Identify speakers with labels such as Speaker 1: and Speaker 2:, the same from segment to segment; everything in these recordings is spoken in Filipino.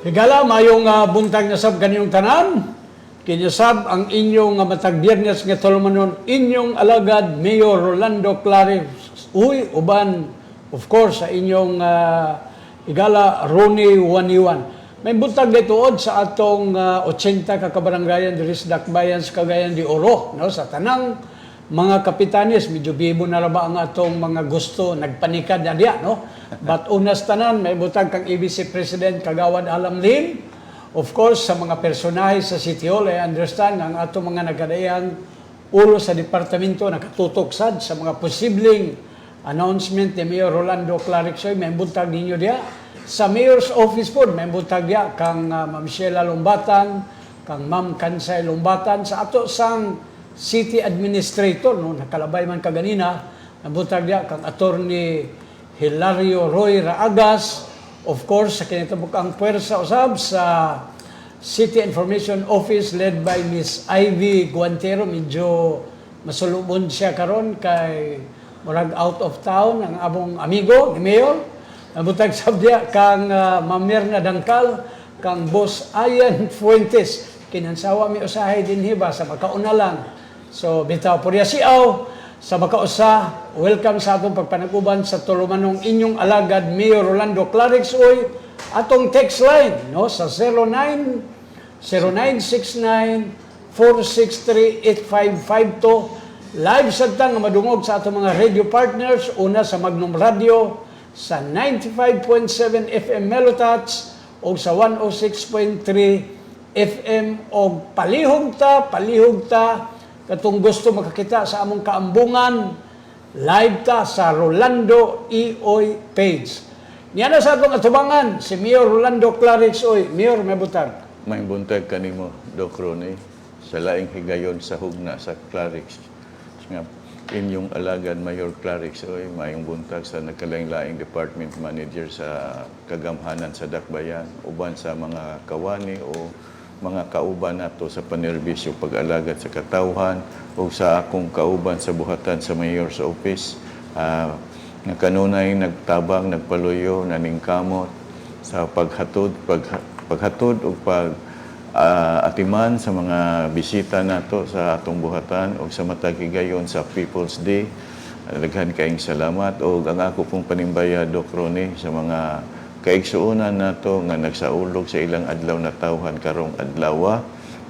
Speaker 1: Higala, mayong buntag na sab kanyong tanan. Kinyasab ang inyong matag Biyernes nga tulumanon, inyong alagad, Mayor Rolando Clarice. Uy, uban, of course, sa inyong higala, Ronnie Waniwan. May buntag dituod sa atong 80 kakabaranggayan diri sa Dakbayan sa Cagayan de Oro, no, sa tanang mga kapitanes, medyo bibo na ba ang atong mga gusto, nagpanikad na diya, no? But unas tanan, may butang kang EBC President Kagawad Alam Lim. Of course, sa mga personahe sa City Hall, I understand ang atong mga nagkadayang ulo sa departamento nakatutok sad sa mga posibleng announcement ni Mayor Rolando Clarixoy. May buntag ninyo diya. Sa Mayor's Office po, may buntag diya kang Ma'am Sheila Lumbatan, kang Ma'am Kansay Lumbatan, sa ato sang City Administrator, no, nakalabay man kaganina, nabutag diya kang Attorney Hilario Roy Raagas, of course, sa kinitabok ang puwersa usab sa City Information Office led by Miss Ivy Guantero. Medyo masulubon siya karon kay murag out of town ang abong amigo ni Mayor. Nabutag sab diya kang Ma'am Mirna Dangkal, kang Boss Ayan Fuentes, kinansawa mi usahay din hiba sa makauna lang. So, bitaw purya siaw sa makausa. Welcome sa atong pagpanaguban sa tulumanong inyong alagad, Mayor Rolando Clarixoy. Atong text line, no, sa 0969-463-8552. Live sagtang nga madungog sa atong mga radio partners. Una sa Magnum Radio sa 95.7 FM Melotats o sa 106.3 FM o palihog ta katong gusto makakita sa among kaambungan, live ta sa Rolando Ioy page. Niya na sa atong atubangan, si Mayor Rolando Clarixoy. Mayor, may butag.
Speaker 2: May buntag kanimo, Doc Ronnie, sa laing higayon sa hugna sa Clarix. Nga, inyong alagad, Mayor Clarixoy, mayong buntag sa nagkalaing-laing department manager sa kagamhanan sa Dakbayan, uban sa mga kawani o mga kauban nato sa panerbisyo pag-alagad sa katawhan o sa akong kauban sa buhatan sa Mayor's Office. Nga kanunay nagtabang, nagpaluyo, naningkamot sa paghatod o atiman sa mga bisita nato sa atong buhatan o sa matag higayon sa People's Day. Daghan kaayong salamat o ang ako pong panimbaya, Doc Ronnie, sa mga kaigsuunan nato nga nagsaulog sa ilang adlaw na tawhan karong adlaw.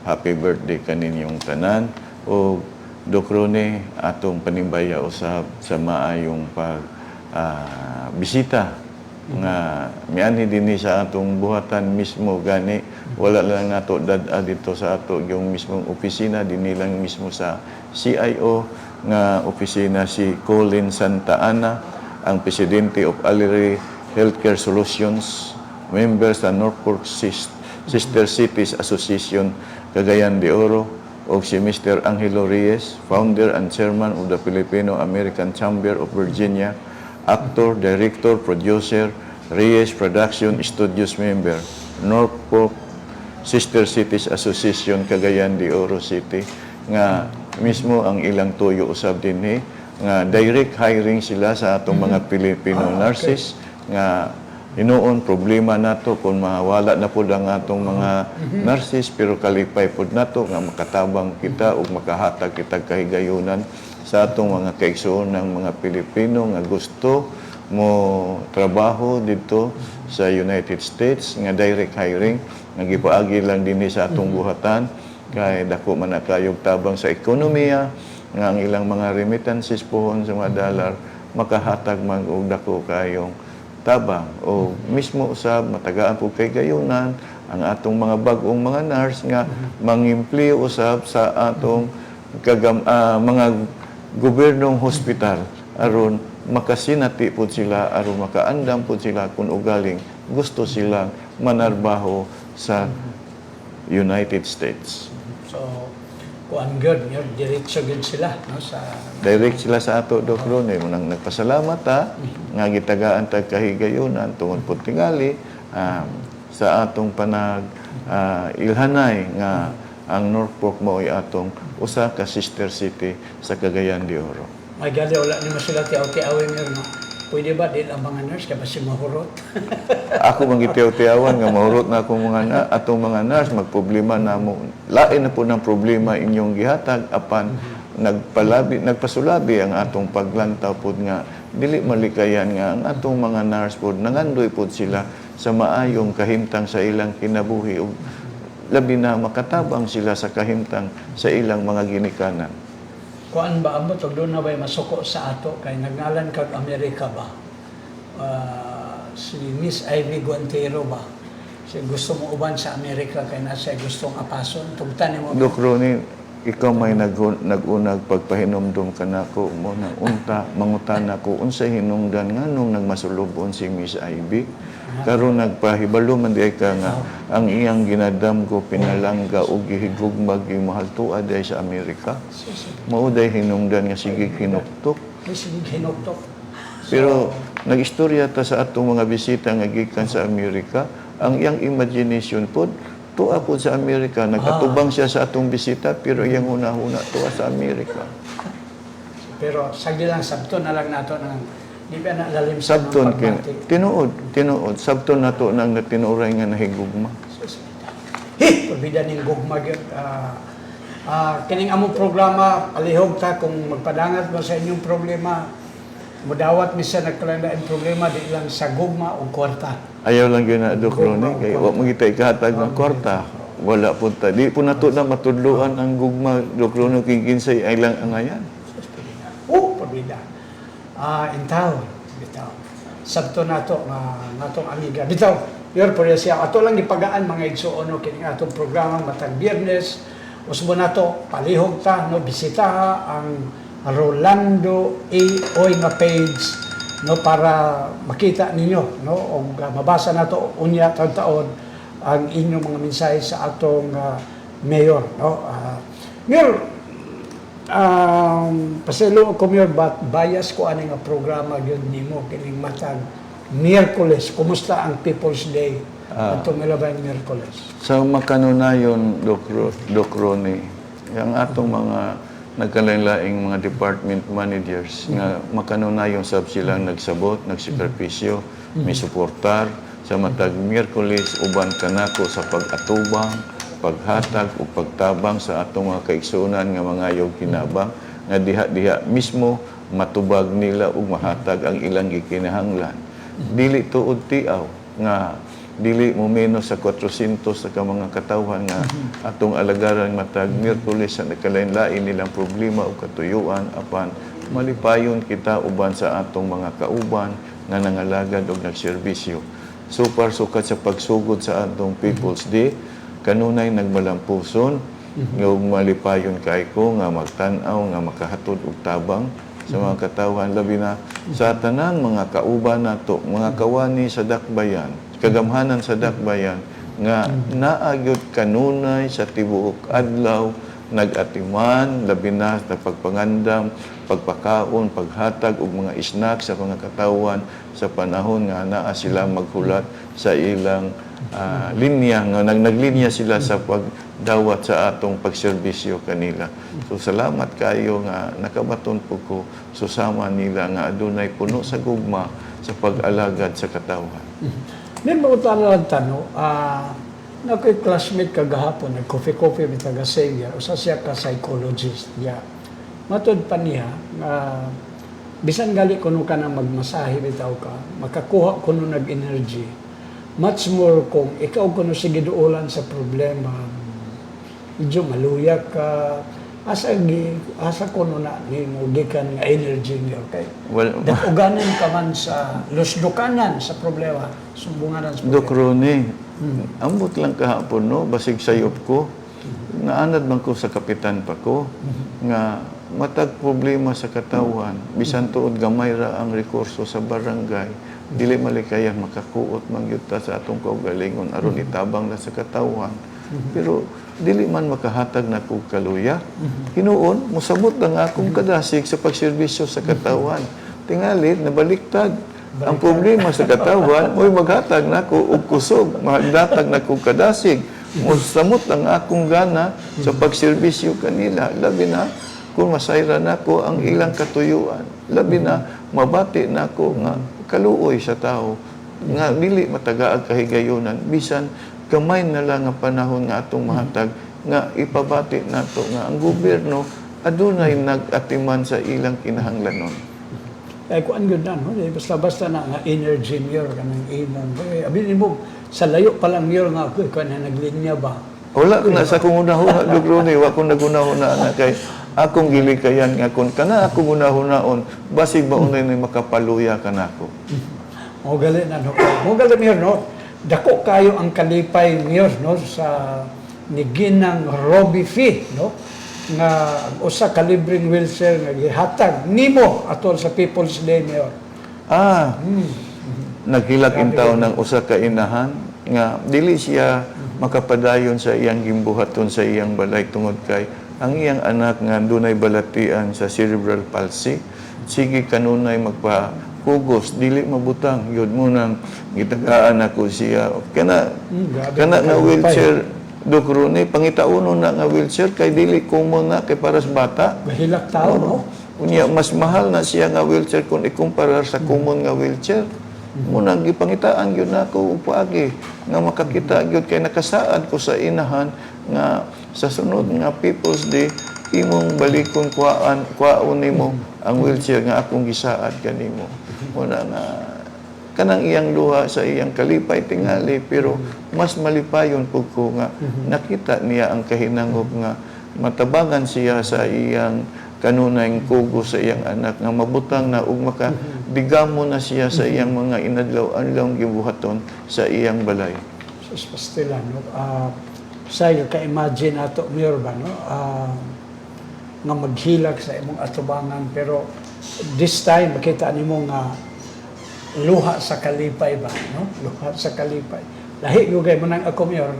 Speaker 2: Happy birthday kaninyong tanan. O Doc Ronnie, atong panimbaya usab sa maayong bisita nga mianhi dinhi sa atong buhatan mismo gani. Wala lang nato dad dito sa ato yung mismong opisina, dinhi lang mismo sa CIO nga opisina si Colin Santa Ana, ang presidente of Aliri Healthcare Solutions, member sa Norfolk Sister Cities Association Cagayan de Oro, o si Mr. Angelo Reyes, founder and chairman of the Filipino-American Chamber of Virginia, actor, director, producer, Reyes Production Studios member, Norfolk Sister Cities Association Cagayan de Oro City, nga mismo ang ilang tuyo usab dinhi nga direct hiring sila sa atong mga Filipino nurses nga hinuon problema nato kung mawala na pud ang atong mga nurses, pero kalipay pud nato nga makatabang kita ug makahatag kita kahigayunan sa atong mga kaigsuon ng mga Pilipino nga gusto mo trabaho dito sa United States nga direct hiring nga gipaagi lang dinhi sa atong buhatan kay dako man na kayog tabang sa ekonomiya nga ang ilang mga remittances pohon sa mga dollar makahatag man og dako kayong tabang o mismo usab matagaan po kay gayunan ang atong mga bag-ong mga nurse nga mangimpleo usab sa atong mga gobyernong hospital aron makasinati po sila aron makaandam po sila kung ugaling gusto silang manarbaho sa United States.
Speaker 1: So, kuan good, diretso gud sila, no, sa
Speaker 2: direct sila sa ato, Doc Ronnie. Munang nagpasalamat nga gitagaan tag kahigayunan tungod pud tingali sa atong ilhanay nga ang Norfolk mao ay atong usa ka sister city sa Cagayan de Oro.
Speaker 1: may gali wala ni sila ti away mir, no. Pwede ba din ang mga nurse kaya ba si mahurot?
Speaker 2: Ako bang itiyaw-tiyawan nga mahurot na akong atong mga nurse magproblema namo. Lain na po ng problema inyong gihatag apan nagpasulabi ang atong paglantaw pod nga dili malikayan nga ang atong mga nurse pod nangandoy pod sila sa maayong kahimtang sa ilang kinabuhi ug labi na makatabang sila sa kahimtang sa ilang mga ginikanan.
Speaker 1: Kuan ba ambot og doon na ba'y masuko sa ato kay nagnalan kag Amerika ba? Si Miss Ivy Guantero ba? Siya gusto mo uban sa Amerika kay na siya gustong apason. Tugtan mo.
Speaker 2: Dok Ronnie, ikaw may nagunag pagpahinomdom ka nako mo na unta mangutan ako unsay hinungdan nganong nagmasulubon si Miss Ivy karon nagpahibalo man di ka nga ang iyang ginadam ko pinalangga og gihigugmag yung mahal tuad ay sa Amerika mao day hinungdan nga sige kinuktok
Speaker 1: Sige hinuktok.
Speaker 2: pero nagistorya ta sa atong mga bisita nga gikan sa Amerika ang iyang imagination pod tuwa po sa Amerika, nagkatubang siya sa atong bisita, pero iyang una-una tuwa sa Amerika.
Speaker 1: Pero sagdi lang, sabton na lang nato ng di ba nalalim sa
Speaker 2: Sabton,
Speaker 1: pagmatik.
Speaker 2: tinuod. Sabton na to nang natinuray nga nahigugma.
Speaker 1: Pabida ning gugmag yun. Kining among programa, palihog ta kung magpadangat mo sa inyong problema, mudawat mi sa nagkalain problema, di lang sa gugma o kwarta.
Speaker 2: Ayaw lang yun na, Dok Ronnie, kaya huwag mo kita ikahatag ng kwarta. Wala po ta. Di po na to na matudluan ang gugma, Dok Ronnie, kikinsay ay lang ang ayan.
Speaker 1: Pabida. Intaw, bitaw. Sabto nato, natong amiga. Bitaw, yor po siya. Ato lang ipagaan mga igsuon no kining atong programa matag Biyernes. Usbo nato palihog ta no bisita ang Rolando A. Oy nga page no para makita ninyo no og mabasa nato unya taon ang inyong mga mensahe sa atong mayor no. Mayor, paselo ko Mayor, bias ko ani nga programa gyud nimo kining matag Miyerkules. Kumusta ang People's Day? Atong milabay Miyerkules.
Speaker 2: Sa makanunayon, Dok Ronnie, ang atong mga nagkalain-laing mga department managers nga makanunayon sab silang nagsabot, nagsikripisyo, may suportar sa matag Miyerkules uban kanako sa pag-atubang, paghatag o pagtabang sa atong mga kaigsuonan nga mga ayog kinabang nga diha-diha mismo matubag nila ug mahatag ang ilang gikinahanglan. Dili tuod tiaw nga dili mo menos sa 400 sa mga katawhan nga atong alagaran matag Miyerkules sa nagkalain-lain nilang problema o katuyuan apan malipayon kita uban sa atong mga kauban nga nangalagad og nagserbisyo. Super sukat sa pagsugod sa atong People's Day kanunay nagmalampuson nga malipayon kay ko nga magtan-aw nga makahatod og tabang sa mga katawhan labi na sa tanang mga kauban nato mga kawani sa dakbayan kagamhanan sa dakbayan nga naagyod kanunay sa tibuok adlaw nag-atiman labi na sa pagpangandam pagpakaon paghatag og mga snack sa mga katawan sa panahon nga naa sila maghulat sa ilang linya nga naglinya sila sa pagdawat sa atong pagserbisyo kanila. So salamat kayo nga nakabaton po ko susama nila nga adunay puno sa gugma sa pag-alagad sa katawhan.
Speaker 1: Din mo lang tanong, na ko'y classmate kagahapon, nag-coffee-coffee with taga-Xavier, usa siya ka psychologist. Yeah. Matod pa niya, bisan gali kuno ka na magmasahe bitaw ka, makakuha kuno nag-energy. Much more kung ikaw kuno sige duulan sa problema, medyo maluyak ka, asa kuno na nimo gikan nga energy niyo kay uganan ka man sa lusdukanan sa problema sumbunganan sa problema.
Speaker 2: Dok Ronnie, ambot lang kahapon no basig sayop ko naanad man ko sa kapitan pa ko nga matag problema sa katawan bisan tuod gamay ra ang rekurso sa barangay dili malikayan makakuot man gyud ta sa atong kaugalingon aron itabang na sa katawan pero dili man makahatag na ko kaluya. Hinuon, musabot lang akong kadasig sa pagserbisyo sa katawan. Tingali, nabaliktad. Ang problema sa katawan, mo'y maghatag na ko og kusog, magdatag na ko kadasig. Musamot lang akong gana sa pagserbisyo kanila. Labi na, kung masayra na ko ang ilang katuyuan. Labi na, mabati nako nga kaluoy sa tao nga dili matagaag kahigayonan bisan gamay na lang nga panahon nga atong mahatag nga ipabati nato nga ang gobyerno adunay nag-atiman sa ilang kinahanglanon.
Speaker 1: Kaya kuan gyud na, no? Basta-basta na nga energy mayor kanang inon. Abi mo sa layo pa lang mayor nga ako kuan na naglinya ba.
Speaker 2: Wala ko na sa kung unahuna, Dugrone, wa ko nagunahuna na kay akong gilikayan nga kung kana akong unahunaon, basig ba unay na makapaluya ka na ako.
Speaker 1: Mo gali na, no? Mo gali mayor, no? Dako kayo ang kalipay mayor, no? Sa ni Ginang Robbie Fee, no? Nga usa ka libreng wheelchair nga gihatag nimo atol sa People's Day mayor.
Speaker 2: Naghilak intaw ng usa ka inahan nga dili siya makapadayon sa iyang gimbuhaton sa iyang balay tungod kay ang iyang anak nga dunay balatian sa cerebral palsy sige kanunay magpahugos dili mabutang yun mo nang gitagaan ako siya kana nga wheelchair Dugrone pangitauno na nga wheelchair kay dili common na kay para sa bata
Speaker 1: Mahilak tao, no?
Speaker 2: unya mas mahal na siya nga wheelchair kung ikumpara sa common nga wheelchair. Muna gipangitaan gyud nako upagi nga makakita gyud kay nakasaad ko sa inahan nga sa sunod nga People's Day imong balikon kwaon nimo ang wheelchair nga akong gisaad kanimo. Muna nga kanang iyang luha sa iyang kalipay tingali pero mas malipayon pud ko nga nakita niya ang kahinangop nga matabangan siya sa iyang kanunay kugo sa iyang anak nga mabutang na ug makabigamo na siya sa iyang mga inadlaw-adlaw gibuhaton sa iyang balay.
Speaker 1: Sus pastila, no? Sayo ka-imagine ato mayor ba, no? Nga maghilag sa imong atubangan pero this time makita nimo nga luha sa kalipay ba, no? Luha sa kalipay. Lahi yung kay manang ako mayor,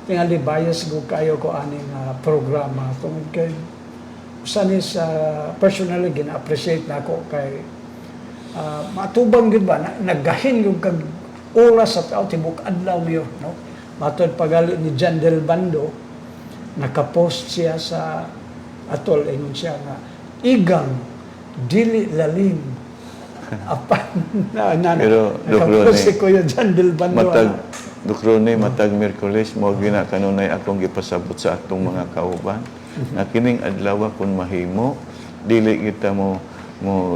Speaker 1: tingali bias ko kayo ko aning programa tungod kay sanis personally gina-appreciate na ako kay matubang gud ba naggahin yung kag oras sa tao tibok adlaw mayor, no? Matod pagali ni John Del Bando nakapost siya sa atol ingon siya nga igang dili lalim apan
Speaker 2: Pero
Speaker 1: nakapost si Kuya John Del Bando
Speaker 2: Dugrone matag Miyerkules mo gina kanunay akong gipasabot sa atong mga kauban na kining adlaw kun mahimo dili kita mo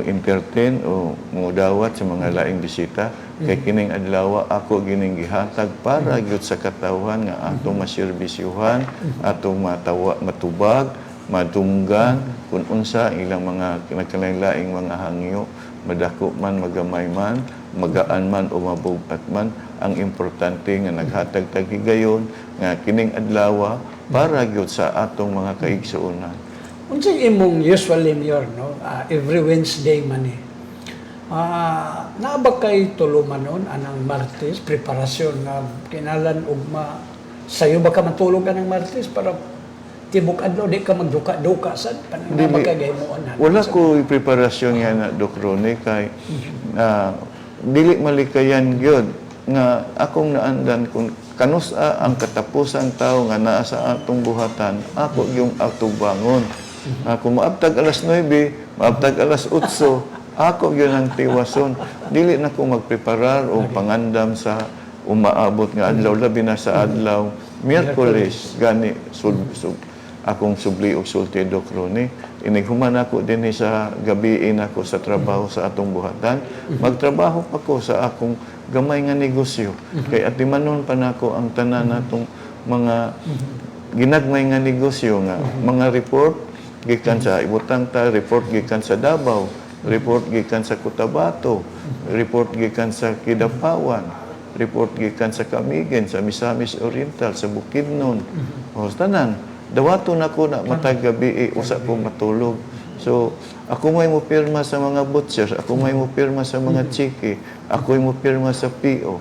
Speaker 2: entertain o mo dawat sa mga laing bisita kay kining adlaw ako gining gihatag para gyud sa katawhan nga atong maserbisyuhan atong matubag madunggan kun unsa ilang mga kinakalain-laing mga hangyo madako man magamay man magaan man o mabugat man ang importante nga naghatag tag higayon nga kining adlaw para gyud sa atong mga kaigsuonan.
Speaker 1: Unsay imong usually mayor, no? Every Wednesday man eh. Naa ba kay tulumanon anang Martes preparasyon nga kinalan ugma sayo ba ka matulog ka ng Martes para tibok adlaw di ka magduka-duka sad panang ba kay gaymoon.
Speaker 2: Wala ko preparasyon nga na Dugrone kay dili malikayan gyud nga akong naandan kung kanusa ang katapusang tao nga naa sa atong buhatan ako yung atubangon. Kung maabtag alas 9, maabtag alas 8, ako yun ang tiwason. Dili na ko magpreparar o pangandam sa umaabot nga adlaw labi na sa adlaw Miyerkules gani akong subli og sulti Dugrone. Inighuman ako din sa gabiin ako sa trabaho sa atong buhatan. Magtrabaho pa ko sa akong gamay nga negosyo. Kay atimanon pa nako ang tanan natong mga ginagmay nga negosyo nga mga report gikan sa Ibutang Ta, report gikan sa Davao, report gikan sa Cotabato, report gikan sa Kidapawan, report gikan sa Camigen, sa Misamis Oriental, sa Bukidnon. O tanan, dawato na ko na matag gabi usa ko matulog. So, ako may mo pirma sa mga butchers, ako may mo pirma sa mga chiki, ako may mo pirma sa PO.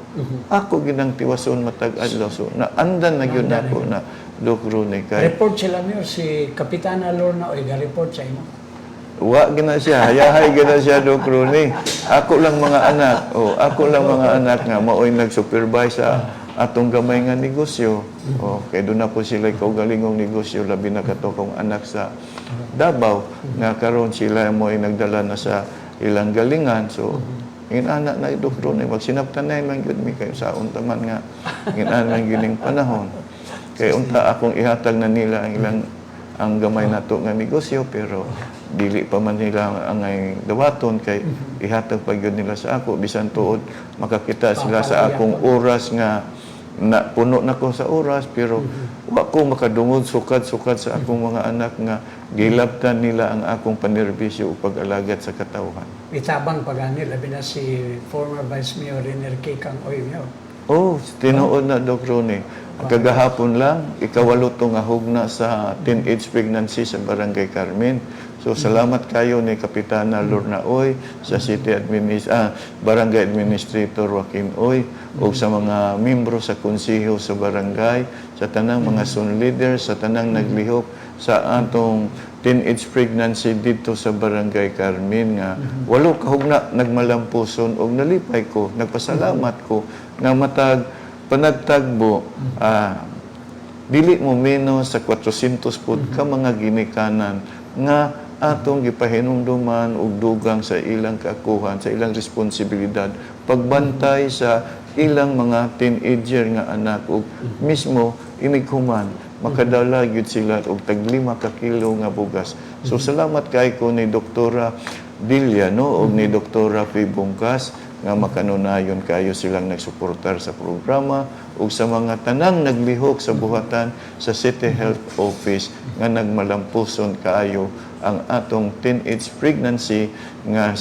Speaker 2: Ako ginang tiwason matag adlaw. So, naandan na gyud nako na Dugrone kay.
Speaker 1: Report sila mayor si Kapitana Lorna o iga-report sa imo.
Speaker 2: Wa gina siya, hayahay gina siya Dugrone. Ako lang mga anak, ako lang mga anak nga maoy nag-supervise sa atong gamay nga negosyo. Kay doon na po sila kaugalingong negosyo labi na kato kong anak sa Davao nga karon sila mo ay nagdala na sa ilang galingan. So, inanak na doktor ni wag sinabtanay man gyud mi kay sa untaman nga inanak gining panahon. Kay unta akong ihatag na nila ang ilang ang gamay nato nga negosyo pero dili pa man nila ang dawaton kay ihatag pa gyud nila sa ako bisan tuod makakita sila sa akong oras nga na puno na ko sa oras pero wa ko makadungod sukad-sukad sa akong mga anak nga gilabtan nila ang akong panerbisyo ug pag-alagad sa katawhan.
Speaker 1: Itabang pagani labi na si former Vice Mayor Renier K. Kang Oyo.
Speaker 2: Oh, tinuod na Doc Ronnie. Kagahapon lang, ikawalo to nga hugna sa teenage pregnancy sa Barangay Carmen. So, salamat kayo ni Kapitana Lorna Oy, sa Barangay Administrator Joaquin Oy, o sa mga membro sa konseho sa barangay, sa tanang mga son leaders, sa tanang naglihok sa atong teenage pregnancy dito sa Barangay Carmen nga walo kahugna nagmalampuson og nalipay ko, nagpasalamat ko nga matag panagtagbo dili mo menos sa 400 pud ka mga ginikanan nga atong gipahinumduman og dugang sa ilang kaakuhan, sa ilang responsibilidad, pagbantay sa ilang mga teenager nga anak ug mismo imighuman makadala gyud sila og tag 5 ka kilo nga bugas. So salamat kay ko ni Doktora Dilia no og ni Doktora Faye Bungkas nga makanunayon kayo silang nagsuportar sa programa ug sa mga tanang naglihok sa buhatan sa City Health Office nga nagmalampuson kaayo ang atong teenage pregnancy nga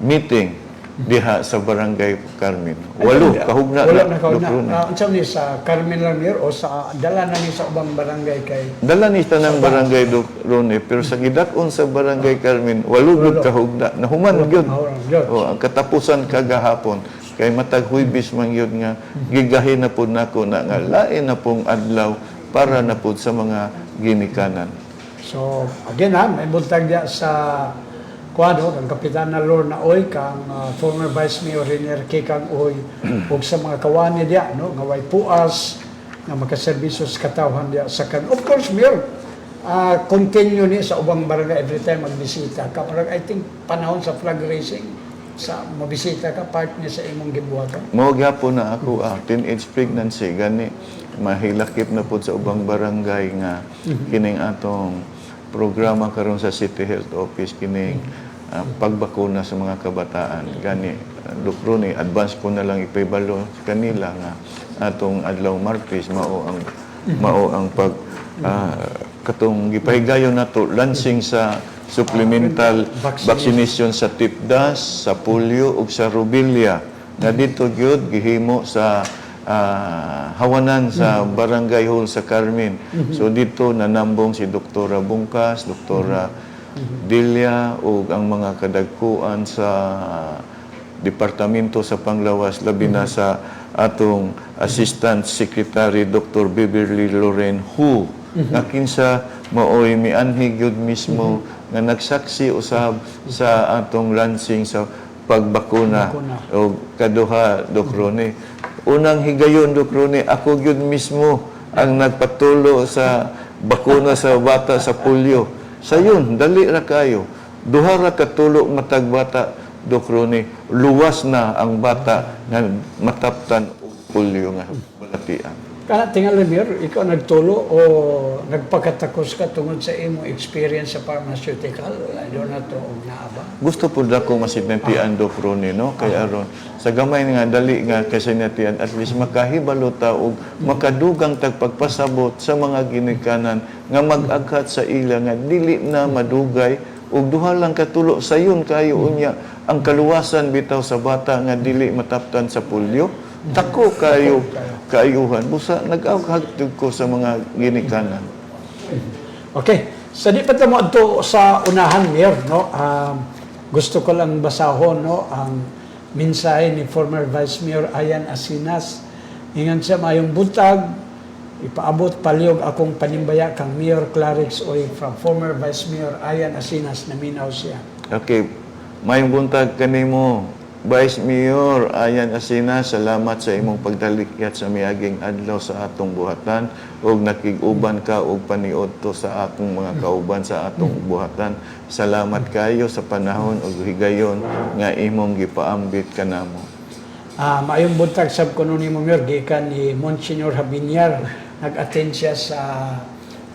Speaker 2: meeting diha sa Barangay Carmen. Walo kahugna na
Speaker 1: kahugna. Unsa ni sa Carmen lang niyo o sa dala na ni sa ubang barangay kay
Speaker 2: dala ni tanang barangay Doc Ronnie pero sa gidak-on sa Barangay Carmen walo gud kahugna nahuman gyud. O ang katapusan kagahapon kay matag Huwebes man gyud nga gigahin na pud nako na nga lain na pong adlaw para na pud sa mga ginikanan.
Speaker 1: So again may buntag dia sa kuwado, kang Kapitana Lorna Oy, kang former Vice Mayor Renier K. Kang Oy, ug sa mga kawani diya, no, nga way puas, nga makaserbisyo sa katawhan diya sa kan. Of course, Mayor, continue ni sa ubang barangay every time magbisita ka. Parang I think panahon sa flag raising, sa mabisita ka, part niya sa imong gibuhatan.
Speaker 2: Mao gyapon na ako teenage pregnancy gani mahilakip na pud sa ubang barangay nga kining atong programa karon sa City Health Office kining pagbakuna sa mga kabataan gani Doc Ronnie advance ko na lang ipahibalo sa kanila nga atong adlaw Martes mao ang pag katong gipahigayon nato launching sa supplemental vaccination sa tipdas, sa polio ug sa rubella nga dito gyud gihimo sa hawanan sa Barangay Hall sa Carmen. So dito nanambong si Doktora Bungkas, Doktora Dilia ug ang mga kadagkuan sa Departamento sa Panglawas labi na sa atong Assistant Secretary Dr. Beverly Loren Hu nga kinsa maoy mianhi gyud mismo nga nagsaksi usab sa atong launching sa pagbakuna o kaduha Doc Ronnie. Unang higayon Doc Ronnie, ako gyud mismo ang nagpatulo sa bakuna sa bata sa polio. Sayon, dali ra kayo. Duha ra ka tulo matag bata Doc Ronnie, luwas na ang bata nga mataptan og polio nga balatian.
Speaker 1: Kana tingali Mayor, ikaw nagtulo o nagpakatakos ka tungod sa imong experience sa pharmaceutical? I don't know to naaba.
Speaker 2: Gusto po dako masinatian Doc Ronnie, no? Kaya aron sa gamay nga dali nga kasinatian at least makahibalo ta og makadugang tagpagpasabot sa mga ginikanan nga mag-aghat sa ila nga dili na madugay ug duha lang katulo sayon kayo unya ang kaluwasan bitaw sa bata nga dili mataptan sa polio. Tako kayo kaayuhan busa nag-aghagtog ko sa mga ginikanan.
Speaker 1: Okay, sa di pa mo adto sa unahan Mayor, no, gusto ko lang basahon no ang mensahe ni former Vice Mayor Ayan Asinas. Ingan siya mayong buntag ipaabot palihog akong panimbaya kang Mayor Clarix Oy from former Vice Mayor Ayan Asinas na minaw siya.
Speaker 2: Okay, mayong buntag kanimo Vice Mayor Ayan Asina, salamat sa imong pagdalikyat sa miaging adlaw sa atong buhatan ug nakig-uban ka og paniud to sa akong mga kauban sa atong buhatan. Salamat kayo sa panahon ug higayon nga imong gipaambit kanamo.
Speaker 1: Maayong buntag sab kuno nimo Mayor gikan ni Monsignor Habinyar, nag-attend siya sa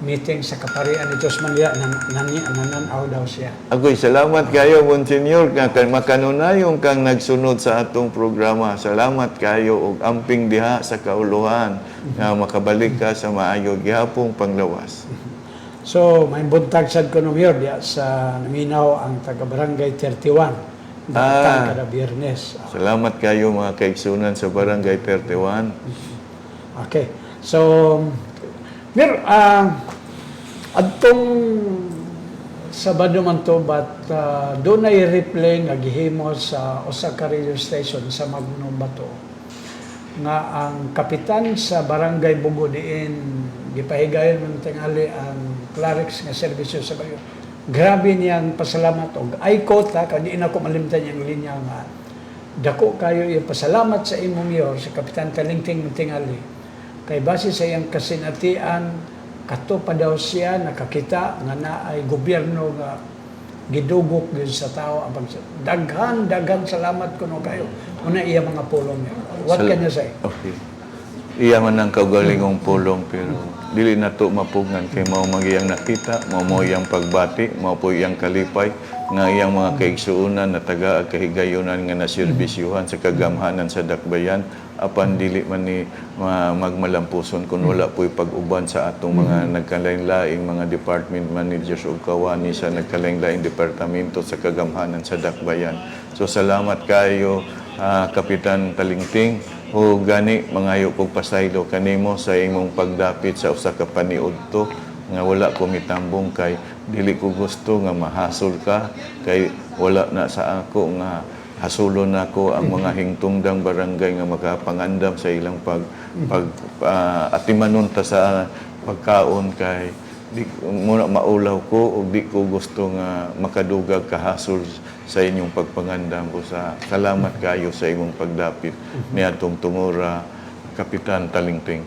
Speaker 1: meeting sa kaparian ni Diyos Manila, nananaw daw siya.
Speaker 2: Agoy, salamat kayo, Monsignor, nga makanunayon kang nagsunod sa atong programa. Salamat kayo og amping diha sa kauluhan nga makabalik ka sa maayo gihapong panglawas.
Speaker 1: So, may buntag sad ko no Mayor diya sa naminaw ang taga-barangay 31. Kada Biyernes.
Speaker 2: Salamat kayo mga kaigsunan sa Barangay 31.
Speaker 1: Okay. So, Mayor, adtong Sabado man to, but doon ay replay nga gihimo sa Osaka Radio Station sa Magno Bato nga ang kapitan sa Barangay Bugo diin gipahigayon ng tingali ang clerics nga serbisyo sa bayo. Grabe niyang pasalamat og I quote kadi na ko malimtan yang linya nga dako kayo yung pasalamat sa imo Mayor sa Kapitan Talingting tingali. Kay base sa iyang kasinatian, kato pa daw siya nakakita nga naay gobyerno nga gidugok gyud sa tao. Daghan salamat kuno kayo. Una iya mga pulong niya. What can you say?
Speaker 2: Okay. Iya man ang kaugalingong pulong pero dili na to mapugngan kay mao magiyang nakita, mao iyang pagbati, mao po iyang kalipay nga iyang mga kaigsuonan na taga kahigayonan nga naserbisyuhan sa kagamhanan sa dakbayan apan dili man ni magmalampuson kung wala po'y pag-uban sa atong mga nagkalain-laing mga department managers o kawani sa nagkalain-laing departamento sa kagamhanan sa dakbayan. So salamat kayo Kapitan Talingting o gani mangayo kog pasaylo kanimo sa imong pagdapit sa usa ka paniudto nga wala ko mitambong kay dili ko gusto nga mahasol ka kay wala na sa ako nga hasulon nako ang mga hingtungdang barangay nga makapangandam sa ilang atimanon ta sa pagkaon kay di muna maulaw ko ug di ko gusto nga makadugag kahasol sa inyong pagpangandam ko sa salamat kayo sa imong pagdapit niadtong tungora Kapitan Talingting.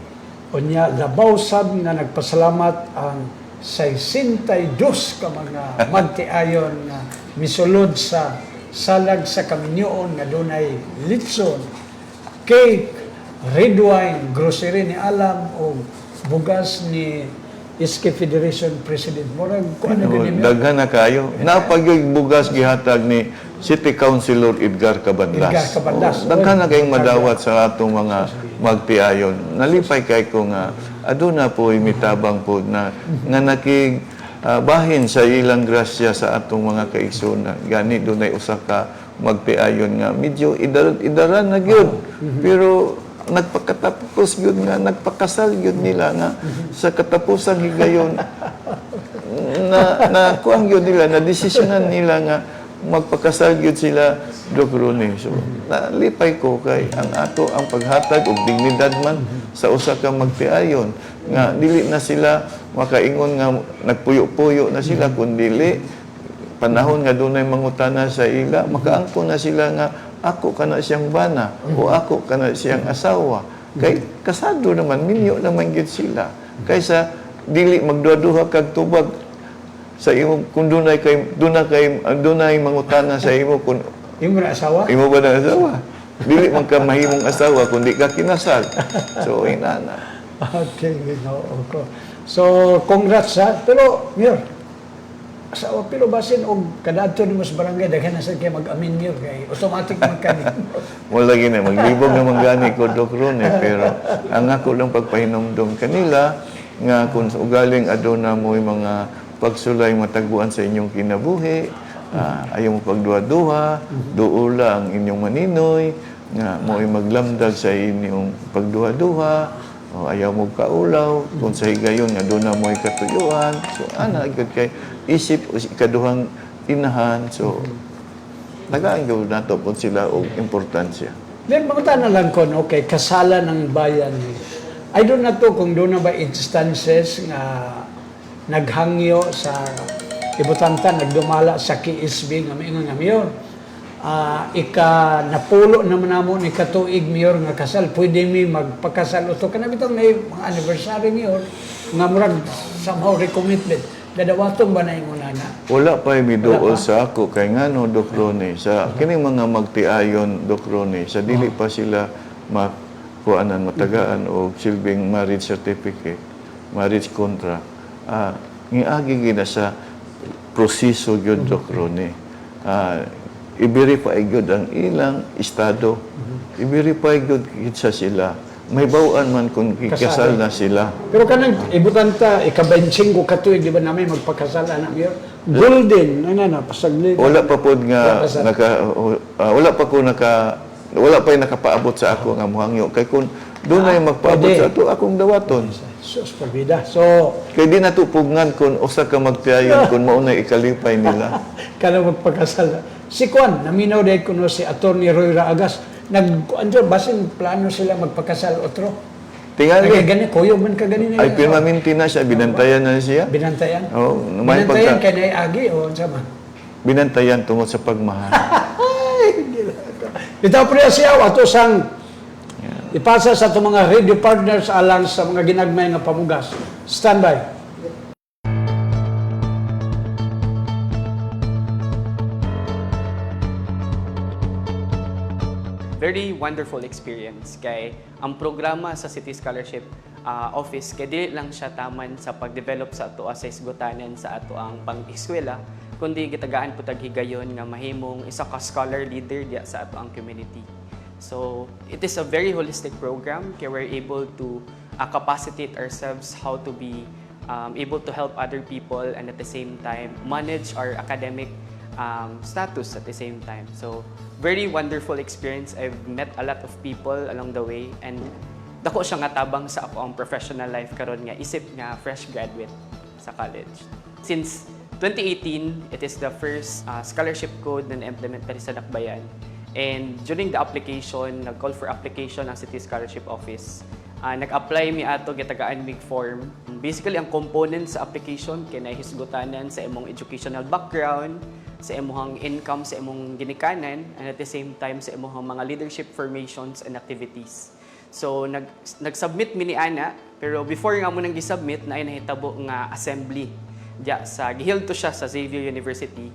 Speaker 1: Unya labaw sad nga nagpasalamat ang 62 ka mga magtiayon nga misulod sa salag sa kaminyoon nga dunay litson, cake, red wine, grocery ni Alam o bugas ni SK Federation President. Murag ko ano ganyan.
Speaker 2: Daghan na kayo. Napagyoy bugas gihatag ni City Councilor Edgar Cabandas.
Speaker 1: Edgar Cabandas.
Speaker 2: Daghan na kayong madawat sa atong mga magtiayon. Nalipay kay ko nga aduna po imitabang po na nga nakig bahin sa ilang grasya sa atong mga kaigsunan. Gani dunay usa ka magtiayon nga medyo idaran na gyud. Pero nagpakatapos gyud nga nagpakasal gyud nila nga sa katapusang higayon na kuang gyud nila na desisyonan nila nga magpakasal gyud sila Dokrone. So nalipay ko kay ang ato ang paghatag og dignidad man sa usa ka magtiayon nga dili na sila makaingon nga nagpuyo-puyo na sila kundili panahon nga dunay mangutana sa ila makaangko na sila nga ako kana siyang bana o ako kana siyang asawa kay kasado naman minyo naman gyud sila kaysa dili magduha-duha kag tubag sa imo kun dunay mangutana sa imo kun
Speaker 1: imo na asawa
Speaker 2: imo ba na asawa dili man ka mahimong asawa kun di ka kinasal so inana.
Speaker 1: Okay, ginoo ko. So congrats ha, pero Mayor asawa pero basin og kadadto nimo sa barangay daghan na sad kay mag-amin Mayor kay automatic man kani.
Speaker 2: Wala gini maglibog naman gani ko Dokrone pero ang ako lang pagpahinumdom kanila nga kung ugaling aduna mo mga pagsulay matagbuan sa inyong kinabuhi, ayaw mo pagduha-duha, duula ang inyong maninoy, nga mo maglamdag sa inyong pagduha-duha, o ayaw mo kaulaw, kung sa higayon nga doon na mo katuyuan. So, agad kay isip o ikaduhang inahan. So, tagaan gawin nato po sila o importansya.
Speaker 1: Then, mga lang ko, okay, kasalan ng bayan. I don't know to kung doon na ba instances nga naghangyo sa ibutanta, nagdumala sa KSB nga may nga Mayor. napulo naman namon ikatuig mayor nga kasal, pwede mi magpakasal uto kana bitong na mga anniversary mayor nga murag somehow recommitment. Dadawaton ba na yung na?
Speaker 2: Wala pa
Speaker 1: Wala
Speaker 2: miduol
Speaker 1: pa?
Speaker 2: sa ako kay ngano Doc Ronnie sa kining mga magtiayon Doc Ronnie sa dili pa sila makuanan matagaan og silbing marriage certificate, marriage contract. Ngiagi gina sa proseso gyud Doc Ronnie. I-verify gyud ang ilang estado. I-verify gyud sa sila. May bawaan man kung ikasal na sila.
Speaker 1: Pero kanang ibutan ta, ika-benching ko katuig, di ba namin magpakasal, anak mayor? Golden, pasagli.
Speaker 2: Wala pa pod nga
Speaker 1: Kasal.
Speaker 2: wala pa ko wala pa yung nakapaabot sa ako nga muhangyo kay kun doon na yung magpaabot
Speaker 1: pwede.
Speaker 2: sa ato akong dawaton.
Speaker 1: Sus, pabida. So,
Speaker 2: Kay di natupugngan kun usa ka magtiayon kun mao na ikalipay nila.
Speaker 1: kanang magpakasal. Si Kwan, naminaw dahil kuno si Atty. Roy Raagas, basin plano sila magpakasal otro. Kaya
Speaker 2: Tingali
Speaker 1: gani, kuyo man ka gani
Speaker 2: ay permanente na siya, binantayan na siya.
Speaker 1: Binantayan?
Speaker 2: Oh, may
Speaker 1: Binantayan
Speaker 2: pagka
Speaker 1: kay Agi o sama?
Speaker 2: binantayan tungod sa pagmahal.
Speaker 1: Bitaw priya siya, ato sang ipasa sa itong mga radio partners alang sa mga ginagmay nga pamugas. Stand by.
Speaker 3: Very wonderful experience kay ang programa sa City Scholarship Office kay dili lang siya taman sa pag-develop sa ato sa isgutanan sa ato ang pang-eskwela kundi gitagaan putag higayon nga mahimong isa ka scholar leader diya sa ato ang community. So it is a very holistic program kay we're able to capacitate ourselves how to be able to help other people and at the same time manage our academic status at the same time. So, very wonderful experience. I've met a lot of people along the way and dako siya nga tabang sa ako ang professional life karon nga isip nga fresh graduate sa college. Since 2018, it is the first scholarship code na na-implement pa rin sa Dakbayan. And during the application, nag-call for application ang City Scholarship Office. Nag-apply mi ato gitagaan mig form. Basically, ang component sa application kay nahisgutanan sa imong educational background, sa imong income, sa imong ginikanan, and at the same time sa imong mga leadership formations and activities. So nag-submit mi ni ana, pero before nga mo nang gi-submit na ay nahitabo nga assembly diya sa gihilto siya sa Xavier University.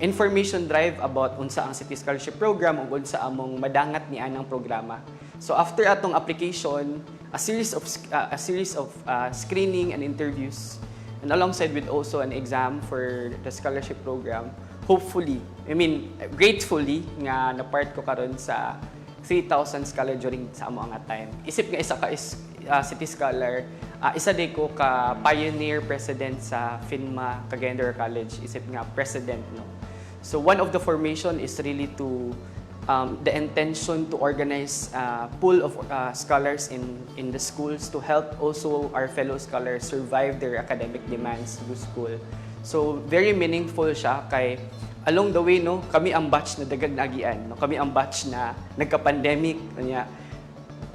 Speaker 3: Information drive about unsa ang City Scholarship Program ug unsa among madangat ni anang programa. So after atong application, a series of screening and interviews, and alongside with also an exam for the scholarship program, hopefully, gratefully nga na part ko karon sa 3,000 scholar during sa amo nga time. Isip nga isa ka City Scholar, isa day ko ka pioneer president sa FINMA Cagayan de Oro College, isip nga president no. So one of the formation is really to the intention to organize pool of scholars in the schools to help also our fellow scholars survive their academic demands through school. So very meaningful siya kay along the way no, kami ang batch na dagag naagian, no? Kami ang batch na nagka-pandemic kanya.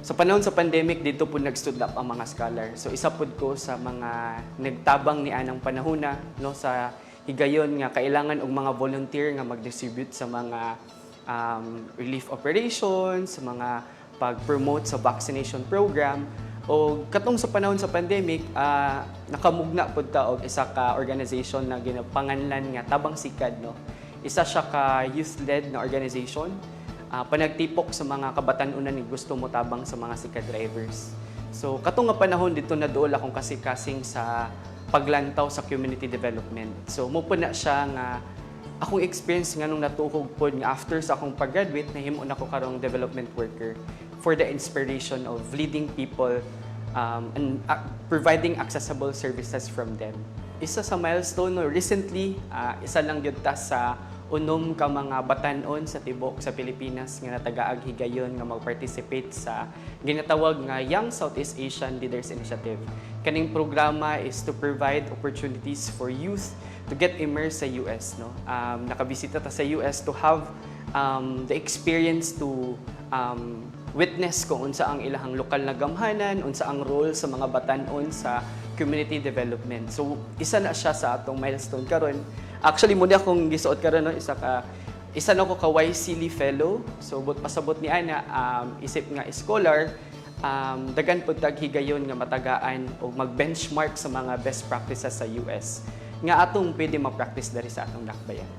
Speaker 3: Sa panahon sa pandemic dito po nag-stood up ang mga scholar. So isa pud ko sa mga nagtabang ni anang panahona no sa higayon nga kailangan og mga volunteer nga mag-distribute sa mga relief operations, sa mga pag-promote sa vaccination program. O katong sa panahon sa pandemic, nakamugna pud ta og isa ka organization na ginapanganlan nga Tabang Sikad no. Isa siya ka youth-led na organization. Panagtipok sa mga kabatan-unan ni gusto mo tabang sa mga sikad drivers. So katong nga panahon dito naduol akong kasing sa paglantaw sa community development. So mo po na siya nga akong experience nga nung natuhog pod nga after sa akong pag-graduate nahimo na ko karong development worker for the inspiration of leading people and providing accessible services from them. Isa sa milestone no, recently isa lang gyud ta sa unom ka mga batan-on sa tibok sa Pilipinas nga natagaag higayon nga mag-participate sa ginatawag nga Young Southeast Asian Leaders Initiative. Kaning programa is to provide opportunities for youth to get immersed sa US no. Nakabisita ta sa US to have the experience to witness kung unsa ang ilahang lokal na gamhanan, unsa ang role sa mga batan-on sa community development. So isa na siya sa atong milestone karon. Actually, muna akong gisuot karon no, isa ka isa na ko ka YCLI Fellow. So, pasabot ni Ana, isip nga scholar, dagan po taghigayon nga matagaan o mag-benchmark sa mga best practices sa US nga atong pwede ma-practice dari sa atong dakbayan.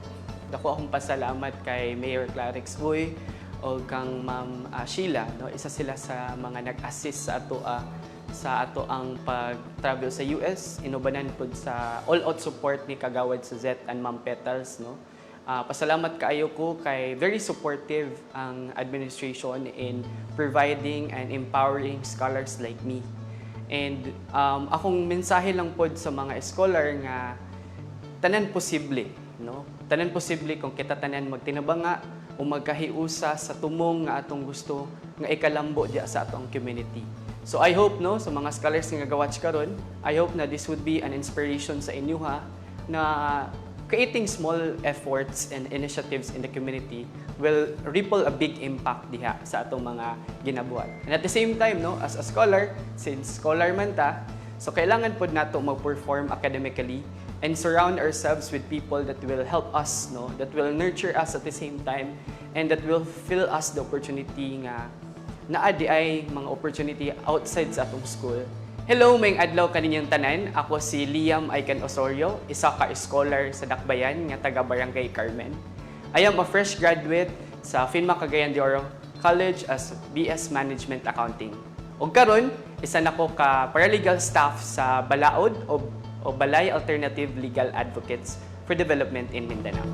Speaker 3: Dako akong pasalamat kay Mayor Clarix Uy o kang Ma'am Sheila, no? Isa sila sa mga nag-assist sa ato ang pag-travel sa US, inubanan po sa all-out support ni Kagawad Suzette and Ma'am Petals, no? Pasalamat kaayo ko kay very supportive ang administration in providing and empowering scholars like me. And akong mensahe lang po sa mga scholar nga tanan posible, no? Tanan posible kung kita tanan magtinabanga o magkahiusa sa tumong nga atong gusto nga ikalambo diya sa atong community. So I hope, no, sa mga scholars nga gawatch karon, I hope na this would be an inspiration sa inyo ha, na creating small efforts and initiatives in the community will ripple a big impact diha sa atong mga ginabuhat. And at the same time, no, as a scholar, since scholar man ta, so kailangan pod nato mag-perform academically and surround ourselves with people that will help us, no, that will nurture us at the same time, and that will fill us the opportunity nga naadi ay mga opportunity outside sa atong school. Hello, may adlaw kaninyong tanan. Ako si Liam Aiken Osorio, isa ka scholar sa Dakbayan nga taga Barangay Carmen. I am a fresh graduate sa FINMA Cagayan de Oro College as BS Management Accounting. Ug karon, isa na ko ka paralegal staff sa Balaod o Balay Alternative Legal Advocates for Development in Mindanao.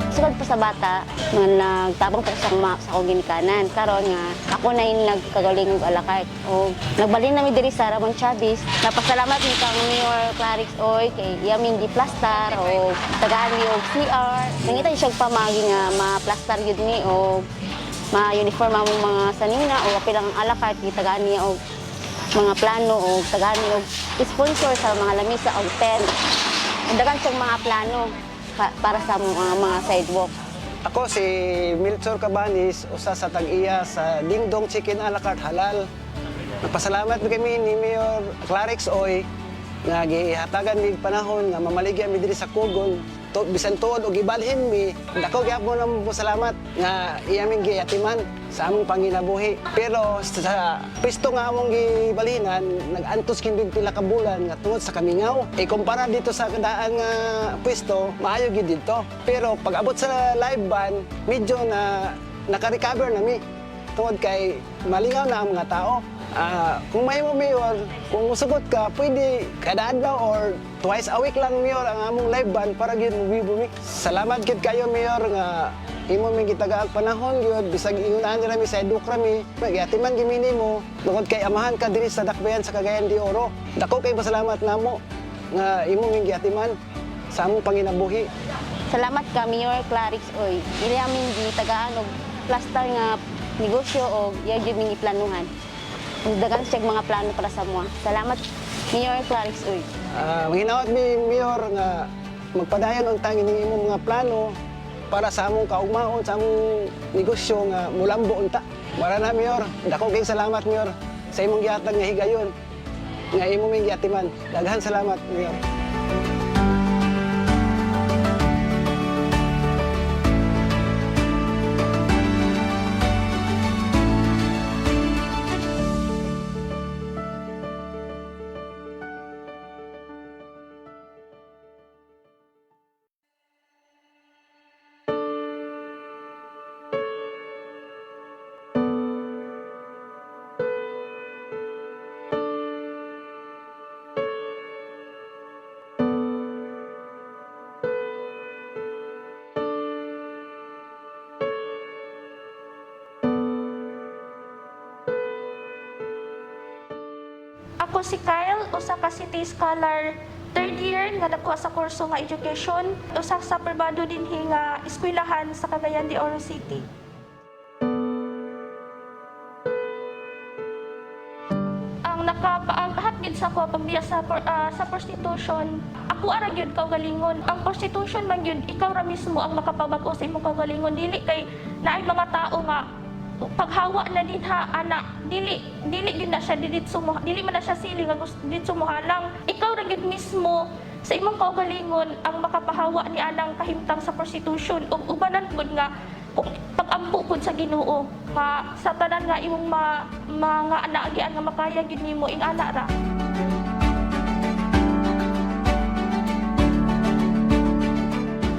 Speaker 4: Sugod pa sa bata, nga nagtabang po sa akong ginikanan. Karon nga, ako na yung nagkagaling og alakay. O nagbalin namin diri sa Ramon Chavez. Napasalamat ni kang Mayor Clarix Oy, kay Yamin di Plastar, o tagaan ni og CR. Nangita siya pamagi nga ma-plastar yun ni, o ma-uniform ang mga sanina, o kapilang ang alakay, tagaan niya og mga plano, o tagaan niya og sponsor sa mga lamisa o tent. Dagan siyang mga plano para sa mga sidewalk.
Speaker 5: Ako si Milchor Cabanis, usa sa tag-iya sa Dingdong Chicken a la carte halal. Nagpasalamat kami ni Mayor Clarix Oy nga gihatagan ni panahon nga mamaligya mi diri sa Kugon. Bisan tuod og ibalhin mi, dako gyapon ang salamat nga iyaming giyatiman sa among panginabuhi. Pero sa pisto nga among gibalhinan, nag-antos kindig pila ka bulan nga tungod sa kamingaw. Kumpara dito sa kadaan nga pwesto, maayo gid dito. Pero pag abot sa live band, medyo na naka-recover na mi. Tungod kay malingaw na ang mga tao. Kung may mo mayor, kung musugot ka, pwede kada adlaw or twice a week lang mayor ang among live band para gyud mo. Salamat gid kayo mayor nga imo mi gitagaag panahon gyud bisag ingon ani rami sa eduk rami, magyatiman gimini mo tungod kay amahan ka diri sa Dakbayan sa Cagayan de Oro. Dako kay pasalamat namo nga imo mi giyatiman sa among panginabuhi.
Speaker 4: Salamat ka Mayor Clarix Oy. Dili amin gitagaan og plastar nga negosyo o iya gyud mi planuhan. Dagan siya mga plano para sa mga. Salamat, Mayor Clarix Uy.
Speaker 5: Hinawat mi, Mayor, nga magpadayon ang tangin ng imong mga plano para sa among kaugmaon, sa among negosyo nga mulambo unta. Wala na, Mayor. Dako kay salamat, Mayor, sa imong gihatag nga higayon, nga imong may gihatiman. Daghan salamat, Mayor.
Speaker 6: Ako si Kyle, usa ka City Scholar, third year nga nakuha sa kurso nga education, usa sa perbado dinhi nga eskwelahan sa Cagayan de Oro City. Ang nakapaaghat gid sa ko pagbiya sa prostitution, ako ara gyud kaugalingon. Ang prostitution man gyud ikaw ra mismo ang makapabag-o sa imong kaugalingon, dili kay naay mga tao nga paghawa na din ha anak dili yun na siya dili man na siya sili nga gusto dito muhalang ikaw ra gyud mismo sa imong kaugalingon ang makapahawa ni anang kahimtang sa prostitution ug ubanan pud nga pag-ampo pud sa Ginoo nga sa tanan nga imong mga anaagian nga makaya gyud nimo ing ana ra.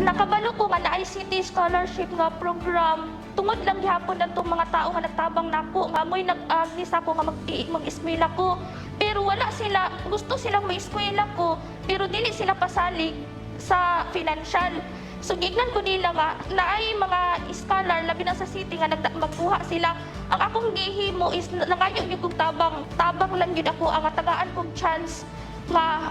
Speaker 6: Nakabalo ko nga na ICT scholarship nga program tungod lang gihapon adtong mga tao nga nagtabang nako nga mo'y nag-agnis ako nga mag-eskwela ko pero wala sila gusto silang may-eskwela ko pero dili sila pasalig sa financial. So gignan ko nila nga naay mga scholar labi na sa city nga magkuha sila. Ang akong gihimo is nangayo gyud kog tabang lang gyud ako ang tagaan kog chance nga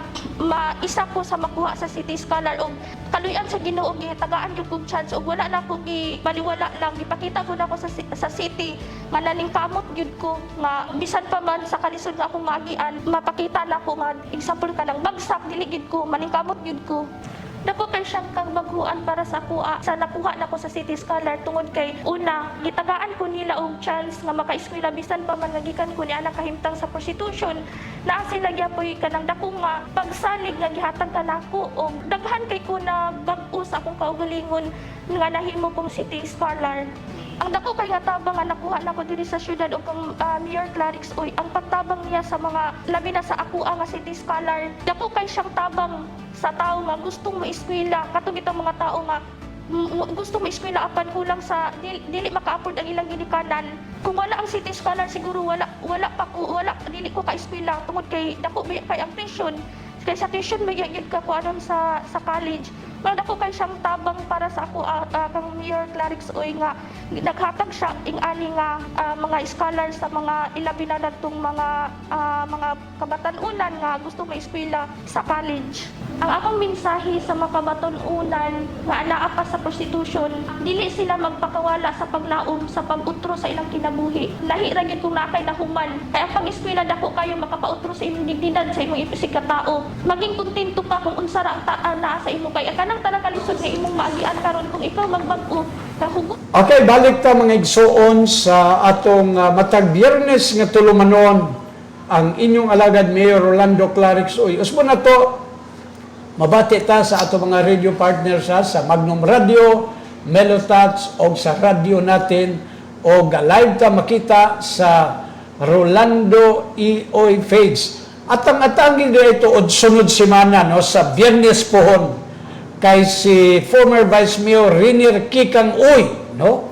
Speaker 6: isa ko sa makuha sa city scholar og kaluyan sa Ginoo gitagaan gyud kog chance og wala na ko baliwala lang gipakita ko na ako sa city nga nalingkamot gyud ko nga bisan pa man sa kalisod nga akong magian mapakita na ko nga example kanang bagsak dili gyud ko maningkamot gyud ko. Dako kay siyang kagbaguan para sa kuha sa nakuha nako sa City Scholar tungod kay una gitagaan ko nila og chance nga maka-eskwela bisan pa man nagikan ko ni anak kahimtang sa prostitution naa sila gyapoy kanang dako nga pagsalig nga gihatag kanako og daghan kay ko na bag-o sa akong kaugalingon nga nahimo kong City Scholar. Ang dako kay nga tabang nga nakuha nako diri sa syudad og kang Mayor Clarix Oy ang pagtabang niya sa mga labi na sa ako nga City Scholar dako kay siyang tabang sa tao nga gustong maeskwela katong itong mga tao nga gustong maeskwela apan kulang sa dili maka-afford ang ilang ginikanan kung wala ang City Scholar siguro wala dili ko ka-eskwela tungod kay dako kay ang tuition kay sa tuition may gyud ka kuanon sa college. Pero dako kay siyang tabang para sa ako kang Mayor Clarix Oy nga naghatag siya ing ani nga mga scholar sa mga ilabi na natong mga kabatan-unan nga gusto maeskwela sa college. Ang akong mensahe sa mga kabatan-unan nga anaa pa sa prostitution, dili sila magpakawala sa paglaom sa pag-utro sa ilang kinabuhi. Lahi ra gyud kung nakay nahuman. Kaya ang pang-eskwela dako kayo makapautro sa imong dignidad sa imong ipisig ka tao. Maging kontento ka kung unsa ra ang naa sa imong kay kanang tanang kalisod nga imong maagian karon kung ikaw magbag-o kahugot. Okay,
Speaker 1: balik ta mga igsuon sa atong matag Biyernes nga tulumanon ang inyong alagad Mayor Rolando Clarix Oy. Usbo na to mabati ta sa ato mga radio partners sa Magnum Radio, Melotats o sa radio natin o live ta makita sa Rolando Oy page. At ang atangin dito od sunod semana no sa Biyernes pohon kay si former Vice Mayor Renier Kikang Oy no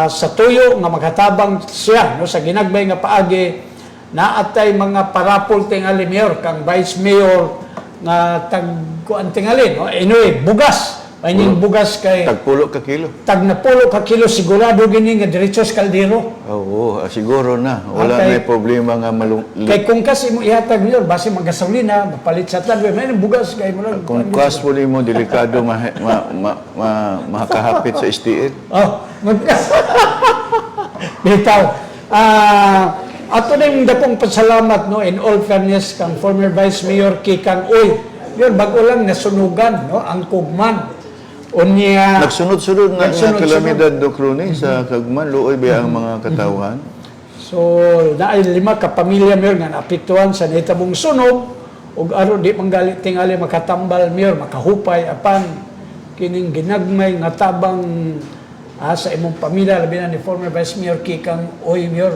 Speaker 1: sa tuyo nga makatabang siya no sa ginagbay nga paagi na atay mga parapol tingali mayor kang Vice Mayor nga tagkuan tingali no anyway bugas Panying bugas kay
Speaker 2: Tagpulo ka kilo.
Speaker 1: Tag na pulo ka kilo sigurado gini nga diretso sa kaldero.
Speaker 2: Oo, siguro na. Wala
Speaker 1: Okay.
Speaker 2: na problema nga
Speaker 1: Kay kung kasi mo ihatag niyo base magasolina, mapalit sa tanwe, may bugas kay mo lang.
Speaker 2: kung cost mo delikado makakahapit sa STL.
Speaker 1: Oh, bitaw. Ato ning dakong pasalamat no in all fairness kang former Vice Mayor Kikang Oy. Yun bago lang nasunugan no ang Kugman. Unya
Speaker 2: Nagsunod-sunod nga
Speaker 1: Nagsunod-sunod.
Speaker 2: kalamidad do Crone sa Kagman, luoy ba ang mga katawhan?
Speaker 1: So, naay 5 ka pamilya mayor nga naapektuhan sa nahitabong sunog ug aron di manggali tingali makatambal mayor makahupay apan kining ginagmay nga tabang sa imong pamilya labi na ni former Vice Mayor Kikang Oy mayor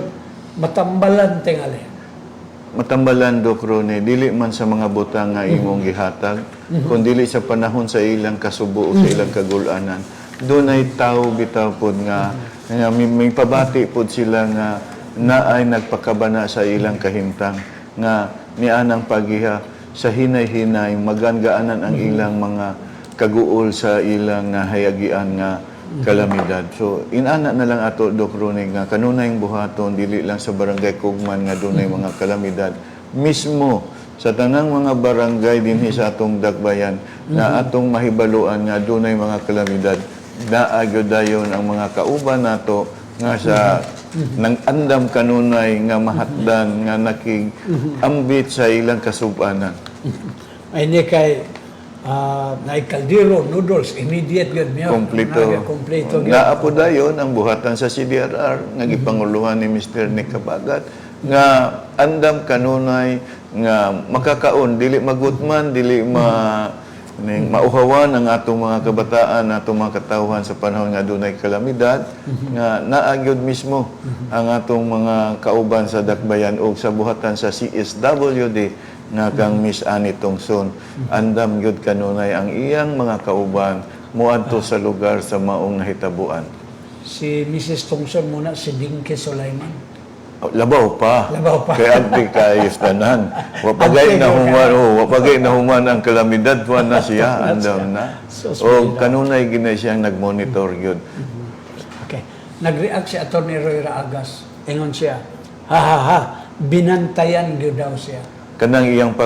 Speaker 1: matambalan tingali.
Speaker 2: Matambalan do Crone, dili man sa mga butang nga imong gihatag, kundi sa panahon sa ilang kasubo o sa ilang kagulanan. Doon ay tao bitaw pod nga may pabati pod sila nga naay nagpakabana sa ilang kahimtang nga nianang pagiha sa hinay-hinay magangaanan ang ilang mga kaguol sa ilang hayagian nga kalamidad. So inana na lang ato Doc Ronnie nga kanunayng buhaton dili lang sa barangay Kugman nga dunay mga kalamidad mismo sa tanang mga barangay dinhi sa atong Dakbayan na atong mahibaluan nga dunay mga kalamidad naagyo dayon ang mga kauban nato nga sa nang andam kanunay nga mahatdan nga nakig ambit sa ilang kasubanan.
Speaker 1: Ay ni kay na kaldero, noodles, immediate yun, Mayor.
Speaker 2: Kompleto.
Speaker 1: Kompleto yun.
Speaker 2: Naapo dayon ang buhatan sa CDRR nga gipanguluhan ni Mr. Nick Kabagat nga andam kanunay nga makakaon dili magutman dili mauhawan ang atong mga kabataan, atong mga katawhan sa panahon nga dunay kalamidad nga naagyod mismo ang atong mga kauban sa dakbayan o sa buhatan sa CSWD nga kang Miss Annie Tongson andam gyud kanunay ang iyang mga kauban muadto sa lugar sa maong nahitabuan.
Speaker 1: Si Mrs. Tongson muna, si Dinky Sulaiman.
Speaker 2: Labaw pa.
Speaker 1: Labaw pa.
Speaker 2: Kaya abdi kayos tanan. Wapagay na human, wapagay na human ang kalamidad tuwan na siya, andam na. O kanunay ginay siyang nagmonitor yun.
Speaker 1: Okay. Nag-react si Atty. Roy Raagas. Ingon siya, ha, binantayan gyud daw siya.
Speaker 2: Kanang iyang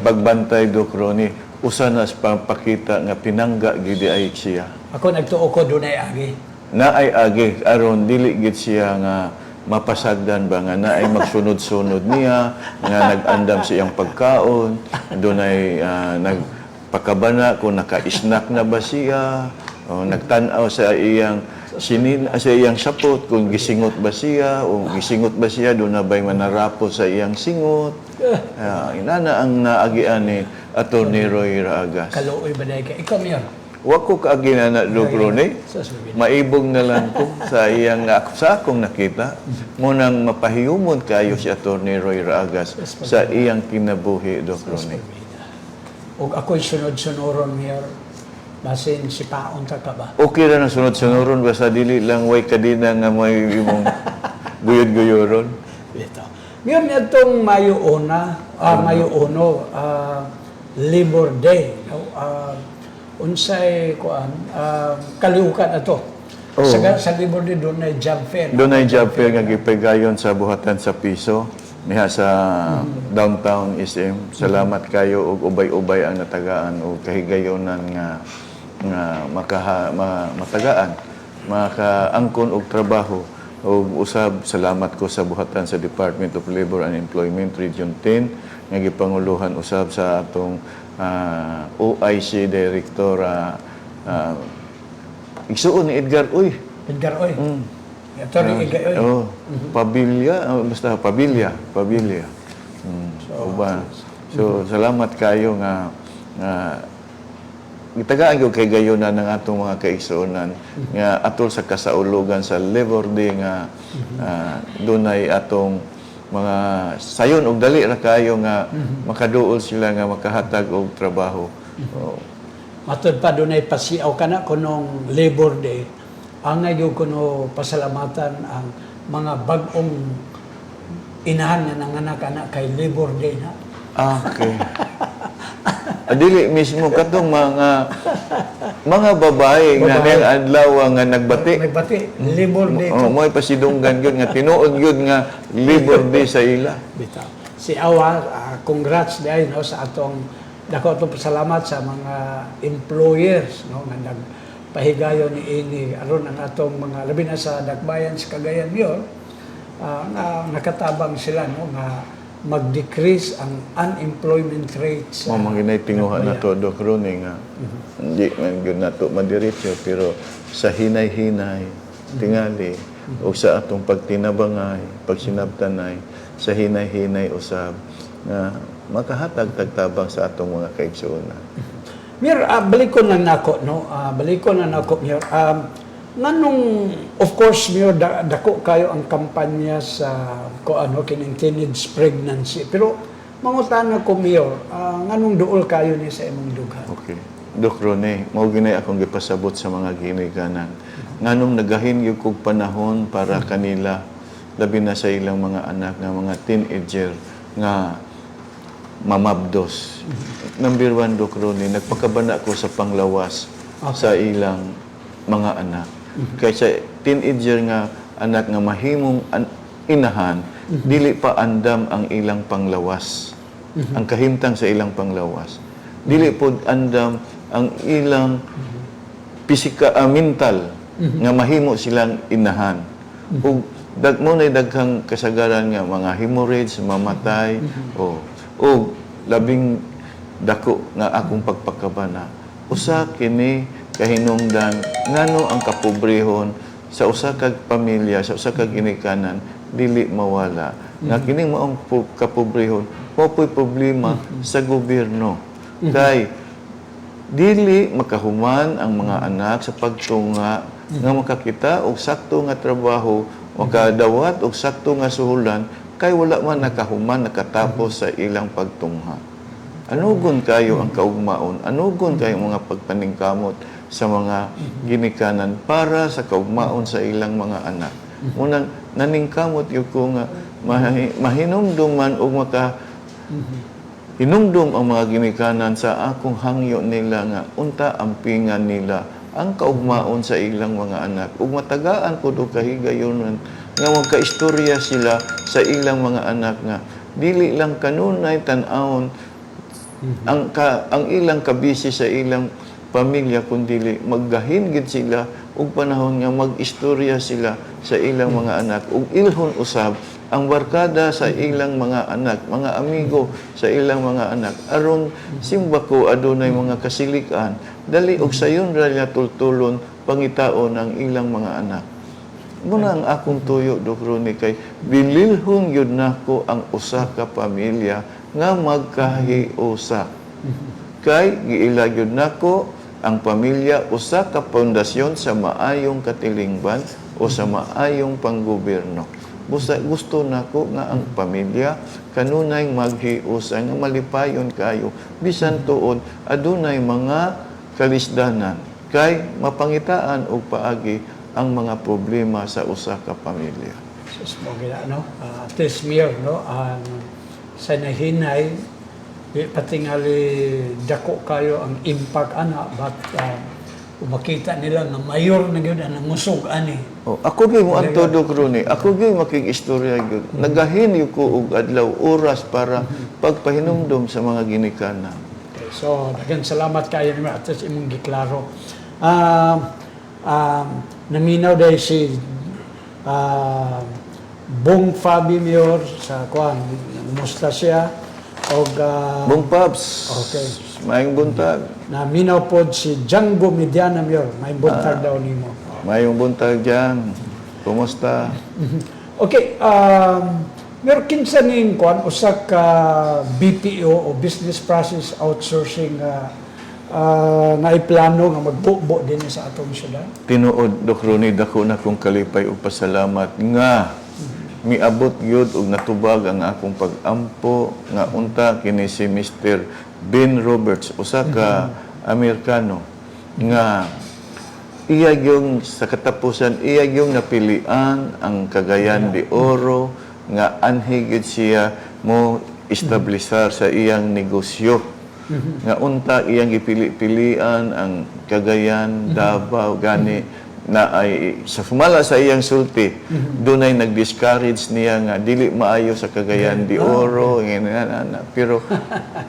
Speaker 2: pagbantay do Crony, usa na sa pagpakita nga pinangga gid ay siya.
Speaker 1: Ako nagtuo ko dunay agi.
Speaker 2: Naay agi aron dili gid siya nga mapasagdan ba nga na ay magsunod-sunod niya nga nag-andam sa iyang pagkaon doon ay nagpakabana kung naka-snack na ba siya o nagtanaw sa iyang sa iyang sapot kung gisingot ba siya o gisingot ba siya doon na ba'y manarapo sa iyang singot inana ang naagian ni Atty. Roy Raagas.
Speaker 1: Kaluoy ba dahil ka? Ikaw, Mayor.
Speaker 2: Wako kaagina na Crony. Maibog na lang ko sa iyang sa akong nakita mo nang mapahiyumon kayo si Atty. Roy Raagas sa iyang kinabuhi do Crony.
Speaker 1: Ug ako'y sunod-sunuron, Mayor. Basin si Paon ta ka ba?
Speaker 2: Okay ra na sunod-sunuron basta dili lang way kadina nga may imong guyod-guyoron.
Speaker 1: Ito. Mayor, nitong Mayo 1, Labor Day. Unsay kuan kalihukan ato. Sa Labor Day doon ay job fair.
Speaker 2: Doon ay job fair nga gipigayon sa buhatan sa piso niha sa downtown SM. Salamat kayo og ubay-ubay ang natagaan og kahigayonan nga matagaan, makaangkon og trabaho og usab salamat ko sa buhatan sa Department of Labor and Employment Region 10 nga gipanguluhan usab sa atong OIC Director igsuon ni Edgar Oy.
Speaker 1: Edgar Oy. Attorney Edgar Oy.
Speaker 2: Basta Pabilia. So, salamat kayo nga itagaan yung kay gayonan ng atong mga kaigsuonan nga atol sa kasaulugan sa Labor Day nga dunay atong mga sayon og dali ra kayo nga makaduol sila nga makahatag og trabaho.
Speaker 1: Matod pa dunay pasiaw kana kunong Labor Day. Ang ngayon kuno pasalamatan ang mga bag-ong inahan nga nanganak-anak kay Labor Day na.
Speaker 2: Okay. Dili mismo katong mga babae nga nang adlaw nga nagbati.
Speaker 1: Nagbati Labor Day.
Speaker 2: Mo'y pasidunggan gyud nga tinuod gyud nga Labor Day sa ila.
Speaker 1: Bitaw. Si Awa, congrats dahil no sa atong dako atong pasalamat sa mga employers no nga nagpahigayon ni ini aron ang atong mga labi na sa dakbayan sa Cagayan Mayor nga nakatabang sila no nga mag-decrease ang unemployment rate sa
Speaker 2: maginay tinguha na to do Crony nga hindi man gyud nato madiretso pero sa hinay-hinay tingali o sa atong pagtinabangay pagsinabtanay sa hinay-hinay usab nga makahatag tagtabang sa atong mga kaigsuonan.
Speaker 1: Mir balikon lang nako no balikon na nako Mir nganong of course Mir dako kayo ang kampanya sa ano kining teenage pregnancy pero mangutan ko Mir nganong duol kayo ni sa imong dughan.
Speaker 2: Okay. Dok Rone, mao ginay akong gipasabot sa mga ginikanan. Nganong nagahin gyud kog panahon para kanila labi na sa ilang mga anak nga mga teenager nga mamabdos. Number 1, Dok Rone, nagpakabana ko sa panglawas sa ilang mga anak. Kaysa teenager nga anak nga mahimong inahan, dili pa andam ang ilang panglawas. Ang kahimtang sa ilang panglawas. Dili pod andam ang ilang mental nga mahimo silang inahan. Ug mo na daghang kasagaran nga mga hemorrhage, mamatay o labing dako nga akong pagpakabana. Usa kini kahinungdan ngano ang kapobrehon sa usa ka pamilya, sa usa ka ginikanan dili mawala. Nga kining maong kapobrehon, mao'y problema sa gobyerno. Kay dili makahuman ang mga anak sa pagtunga nga makakita og sakto nga trabaho, makadawat og sakto nga suhulan kay wala man nakahuman nakatapos sa ilang pagtungha. Anugon kayo ang kaugmaon, anugon kayo ang mga pagpaningkamot sa mga ginikanan para sa kaugmaon sa ilang mga anak. Unang naningkamot yung ko nga mahinumdum man o hinumdum ang mga ginikanan sa akong hangyo nila nga unta ampingan nila ang kaugmaon sa ilang mga anak. Ug matagaan ko do kahigayon nga magkaistorya sila sa ilang mga anak nga dili lang kanunay tan-awon ang ilang kabisi sa ilang pamilya kundi maggahin gid sila ug panahon nga mag-istorya sila sa ilang mga anak ug ilhon usab ang barkada sa ilang mga anak, mga amigo sa ilang mga anak aron simbako adunay mga kasilikan dali og sayon ra niya tultulon pangitaon ang ilang mga anak. Muna ang akong tuyo Dokroni kay bililhon gyud nako ang usa ka pamilya nga magkahiusa. Kay giila gyud nako ang pamilya usa ka pundasyon sa maayong katilingban o sa maayong panggobyerno. Gusto nako nga ang pamilya kanunay maghiusa nga malipayon kayo bisan tuod adunay mga kalisdanan kay mapangitaan og paagi ang mga problema sa usa ka pamilya.
Speaker 1: Sus mo gina, no? At least Mayor, no? Sa nahinay, pati nga dako kayo ang impact ana, but makita nila nga mayor na gyud ang musog ani.
Speaker 2: Oh, ako gyud mo ang todo Kroni. Ako gyud makig-istorya gyud. Nagahin ko og adlaw oras para pagpahinumdom sa mga ginikanan.
Speaker 1: Okay, so daghang salamat kayo ni at least imong giklaro. Naminaw dahil si Bong Fabi Mayor sa kuan, musta siya og
Speaker 2: Bong Paps.
Speaker 1: okay.
Speaker 2: Maayong buntag.
Speaker 1: Naminaw pod si Django Mediana Mayor, may buntag daw nimo.
Speaker 2: Maayong buntag diyan. Kumusta?
Speaker 1: Okay, Mayor kinsa ning kuan usa ka BPO o business process outsourcing naiplano nga magbubo din sa atong syudad.
Speaker 2: Tinuod Dokroni dako na kong kalipay ug pasalamat nga miabot gyud og natubag ang akong pag-ampo nga unta kini si Mr. Ben Roberts usa ka Amerikano nga iya yung sa katapusan iya yung napilian ang Cagayan de Oro nga anhi gyud siya mo establisar sa iyang negosyo nga unta iyang gipili-pilian ang Cagayan, Davao gani na ay sa sumala sa iyang sulti dunay nag-discourage niya nga dili maayo sa Cagayan de Oro pero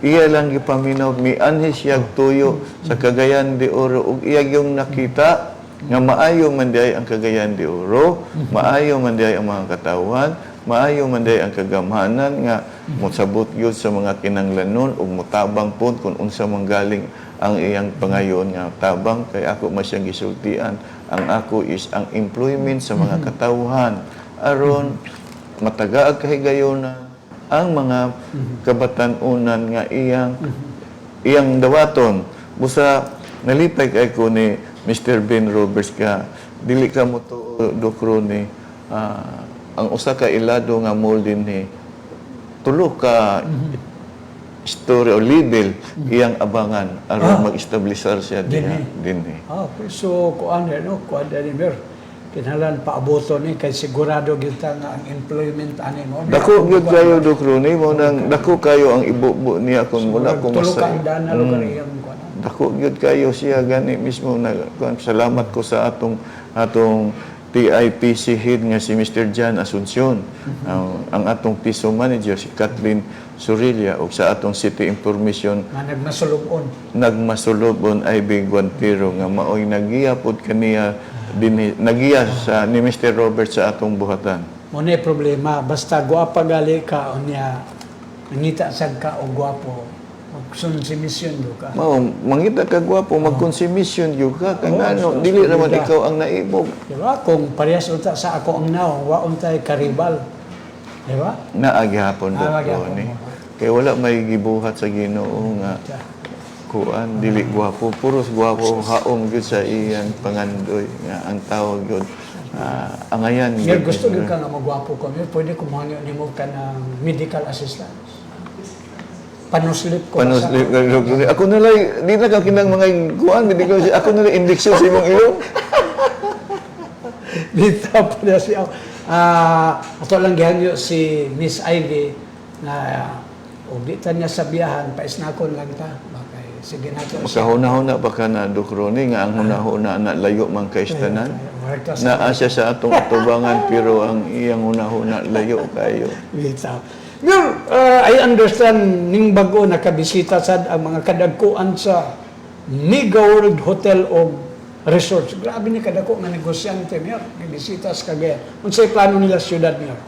Speaker 2: iya lang gipaminaw mianhi siya tuyo sa Cagayan de Oro ug iya yung nakita nga maayo man diay ang Cagayan de Oro, maayo man diay ang mga katawan, maayo man diay ang kagamhanan nga motsabot gyud sa mga kinanglanon ug motabang pud kung unsa man galing ang iyang pangayon nga tabang kay ako masyang gisultian ang ako is ang employment sa mga katawhan aron matagaag kahigayonan ang mga kabatan-unan nga iyang dawaton busa nalipay kay ko ni Mr. Ben Roberts ka dili ka mo to Dokroni ang usa ka ilado nga mall dinhi tulo ka story o label iyang abangan aron mag-establisar siya dinhi.
Speaker 1: Okay, so kuan no, kuan ni Mayor. Kinahanglan paaboto ni kay sigurado gyud ta nga ang employment ani mo.
Speaker 2: Dako gyud kayo Dokroni mo nang dako kayo ang ibubo niya kun wala ko masay. Dako gyud kayo siya gani mismo na salamat ko sa atong TIPC head nga si Mr. Jan Asuncion, ang atong piso manager si Kathleen Surilia ug sa atong city information nagmasulubon ay Big Guantero nga maoy nagiya pod kaniya dinhi nagiya sa ni Mr. Robert sa atong buhatan.
Speaker 1: Mo na problema basta guwapa gali ka unya nangita sad ka og gwapo magsunsimisyon do ka.
Speaker 2: Mao, mangita ka gwapo, magkonsumisyon gyud ka kang ano,
Speaker 1: so,
Speaker 2: dili naman
Speaker 1: bida.
Speaker 2: ikaw ang naibog.
Speaker 1: Di ba? Kung parehas unta sa ako ang naong, waon tayo karibal. Di ba?
Speaker 2: Naagihapon
Speaker 1: Naagihapon
Speaker 2: Dr. ni.
Speaker 1: mo.
Speaker 2: Kaya wala may gibuhat sa Ginoo nga kuan dili gwapo, puros gwapo haom gyud sa iyang pangandoy nga ang tawag gyud angayan
Speaker 1: Mir
Speaker 2: gyud.
Speaker 1: gusto gyud ka nga magwapo ko, mir pwede ko mahangyo nimo ka ng medical assistance. Panuslip ko
Speaker 2: Panos
Speaker 1: sa
Speaker 2: ako na lang di na ka kinang mga kuan medical ako na lang injection sa imong ilong.
Speaker 1: dito pa na siya. Ato lang gihanyo si Miss Ivy na og di ta niya sa biyahan, paisnakon lang ta. Bakay sige nato siya.
Speaker 2: Makahuna-huna pa ka na Dukroni nga ang hunahuna na layo man kay istanan. Naa siya sa atong atubangan pero ang iyang hunahuna layo kayo.
Speaker 1: Bitaw. Mir, I understand ning bago nakabisita sad ang mga kadagkuan sa Mega World Hotel o Resorts. Grabe ni kadako nga negosyante mir, nabisita sa Cagayan. Unsay plano nila sa syudad mir?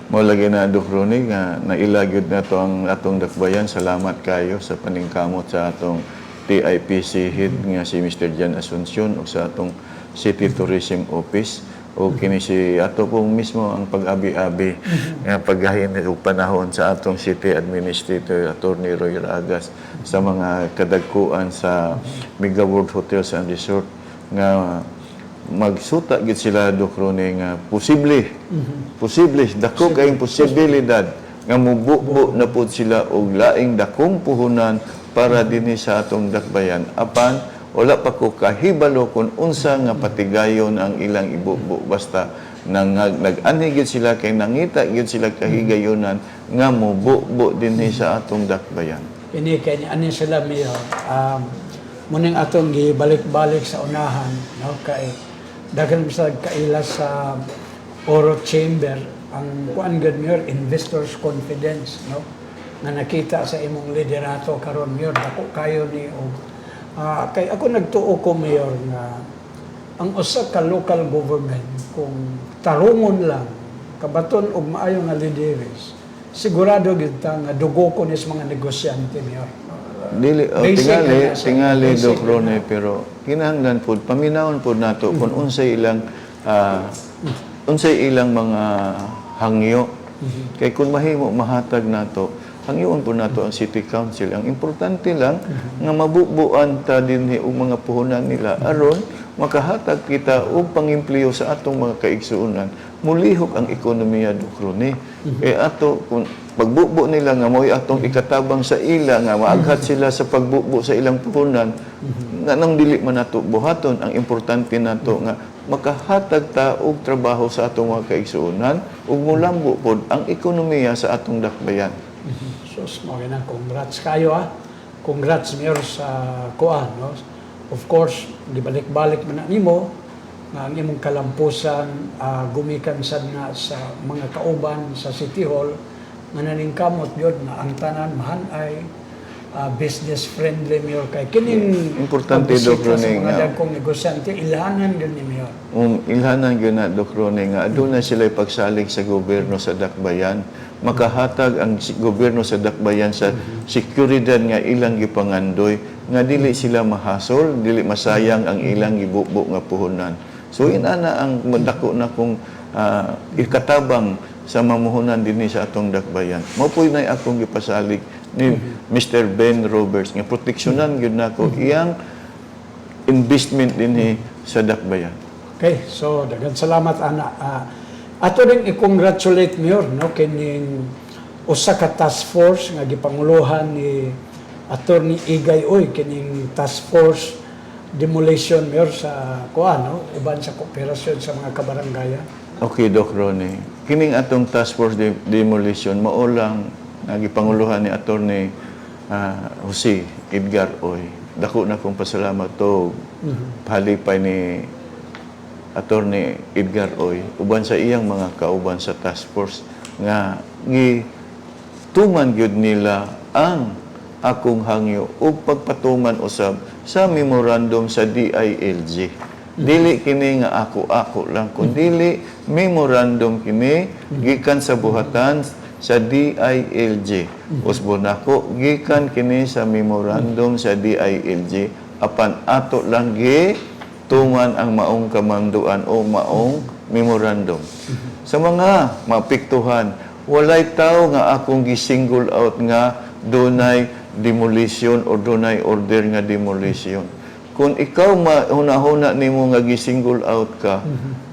Speaker 2: Mo lagi na Dukroni nga nailagyod na to ang atong dakbayan. Salamat kayo sa paningkamot sa atong TIPC head nga si Mr. Jan Asuncion o sa atong City Tourism Office o kini si ato pong mismo ang pag-abi-abi nga paggahin og panahon sa atong City Administrator Attorney Roy Ragas sa mga kadagkuan sa Mega World Hotels and Resort nga magsuta gid sila Dukroni nga posible dako kayong posibilidad nga mubuo na pud sila og laing dakong puhunan para dinhi sa atong dakbayan apan wala pa ko kahibalo kung unsa nga patigayon ang ilang ibubo basta nag-ani gid sila kay nangita gid sila kahigayonan nga mubuo dinhi sa atong dakbayan.
Speaker 1: Ini kay ani sila mir muning atong gibalik-balik sa unahan, no, kay daghan sa kaila sa Oro Chamber ang kuan gud mir investors confidence, no, na nakita sa imong liderato karon mir dako kayo ni og kay ako nagtuo ko mayor nga ang usa ka local government kung tarungon lang kabaton og maayo nga leaders sigurado gid ta nga dugo ko ni sa mga negosyante mayor.
Speaker 2: Dili
Speaker 1: Basic na siya.
Speaker 2: tingali
Speaker 1: Basic
Speaker 2: Dukroni pero kinahanglan pud paminawon pud nato kung unsay ilang mga hangyo kay kung mahimo mahatag nato hangyoon po nato ang City Council. Ang importante lang nga mabubuan ta dinhi og mga puhunan nila aron makahatag kita og pangempleyo sa atong mga kaigsuonan. Mulihok ang ekonomiya Dukroni. Ato kung pagbubo nila nga mo'y atong ikatabang sa ila nga maaghat sila sa pagbubo sa ilang puhunan nga nang dili man nato buhaton ang importante nato nga makahatag ta og trabaho sa atong mga kaigsuonan ug mulambo pod ang ekonomiya sa atong dakbayan.
Speaker 1: Sus, mga na, congrats kayo Congrats mayor sa kuan, no? Of course, gibalik-balik man na nimo nga ang imong kalampusan gumikan sad na sa mga kauban sa City Hall nga naningkamot yun na ang tanan mahan ay business friendly mayor kay kining
Speaker 2: Importante,
Speaker 1: pagbisita
Speaker 2: Dr.
Speaker 1: sa
Speaker 2: Ning,
Speaker 1: mga dagkong negosyante ilhanan din ni mayor.
Speaker 2: Ilhanan gyud na Dukroni nga aduna sila pagsalig sa gobyerno sa dakbayan makahatag ang gobyerno sa dakbayan sa seguridad nga ilang gipangandoy nga dili sila mahasol, dili masayang ang ilang gibubo nga puhunan. So inana ang dako na kung ikatabang sa mamuhunan dinhi sa atong dakbayan. Mao poy nay akong gipasalig ni Mr. Ben Roberts nga proteksyonan gyud nako iyang investment dinhi sa dakbayan.
Speaker 1: Okay, so daghang salamat ana. Ato rin i-congratulate mayor no kining usa ka task force nga gipanguluhan ni Attorney Igay Oy kining task force demolition mayor sa kuan no uban sa kooperasyon sa mga kabarangayan.
Speaker 2: Okay, Doc Ronnie. Kining atong task force demolition mao lang nagipanguluhan ni Attorney Jose Edgar Oy. Dako na kong pasalamat to halipay ni Attorney Edgar Oy uban sa iyang mga kauban sa task force nga gituman gyud nila ang akong hangyo ug pagpatuman usab sa memorandum sa DILG. Dili kini nga ako lang kundi memorandum kini gikan sa buhatan sa DILG. Usbo nako gikan kini sa memorandum sa DILG apan ato lang tungan ang maong kamanduan o maong memorandum. Sa mga mapiktuhan, walay tao nga akong gi-single out nga dunay demolition o dunay order nga demolition. Kung ikaw mahuna-huna nimo nga gi-single out ka,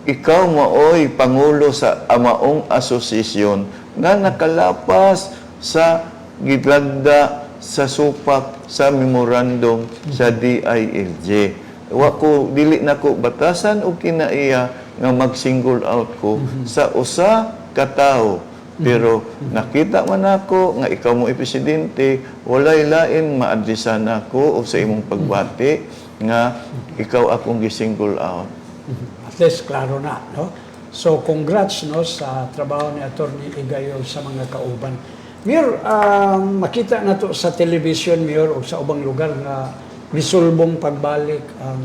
Speaker 2: ikaw maoy pangulo sa amaong asosasyon nga nakalapas sa gidlagda sa supak sa memorandum sa DILG. Wa ko dili nako batasan og kinaiya nga mag-single out ko sa usa ka tawo. Pero nakita man ako nga ikaw mo presidente, walay lain maadresan nako o sa imong pagbati nga ikaw akong gi-single out.
Speaker 1: At least klaro na, no? So congrats no sa trabaho ni Attorney Igayon sa mga kauban. Mayor, makita na to sa television, Mayor, o sa ubang lugar nga resolbong pagbalik ang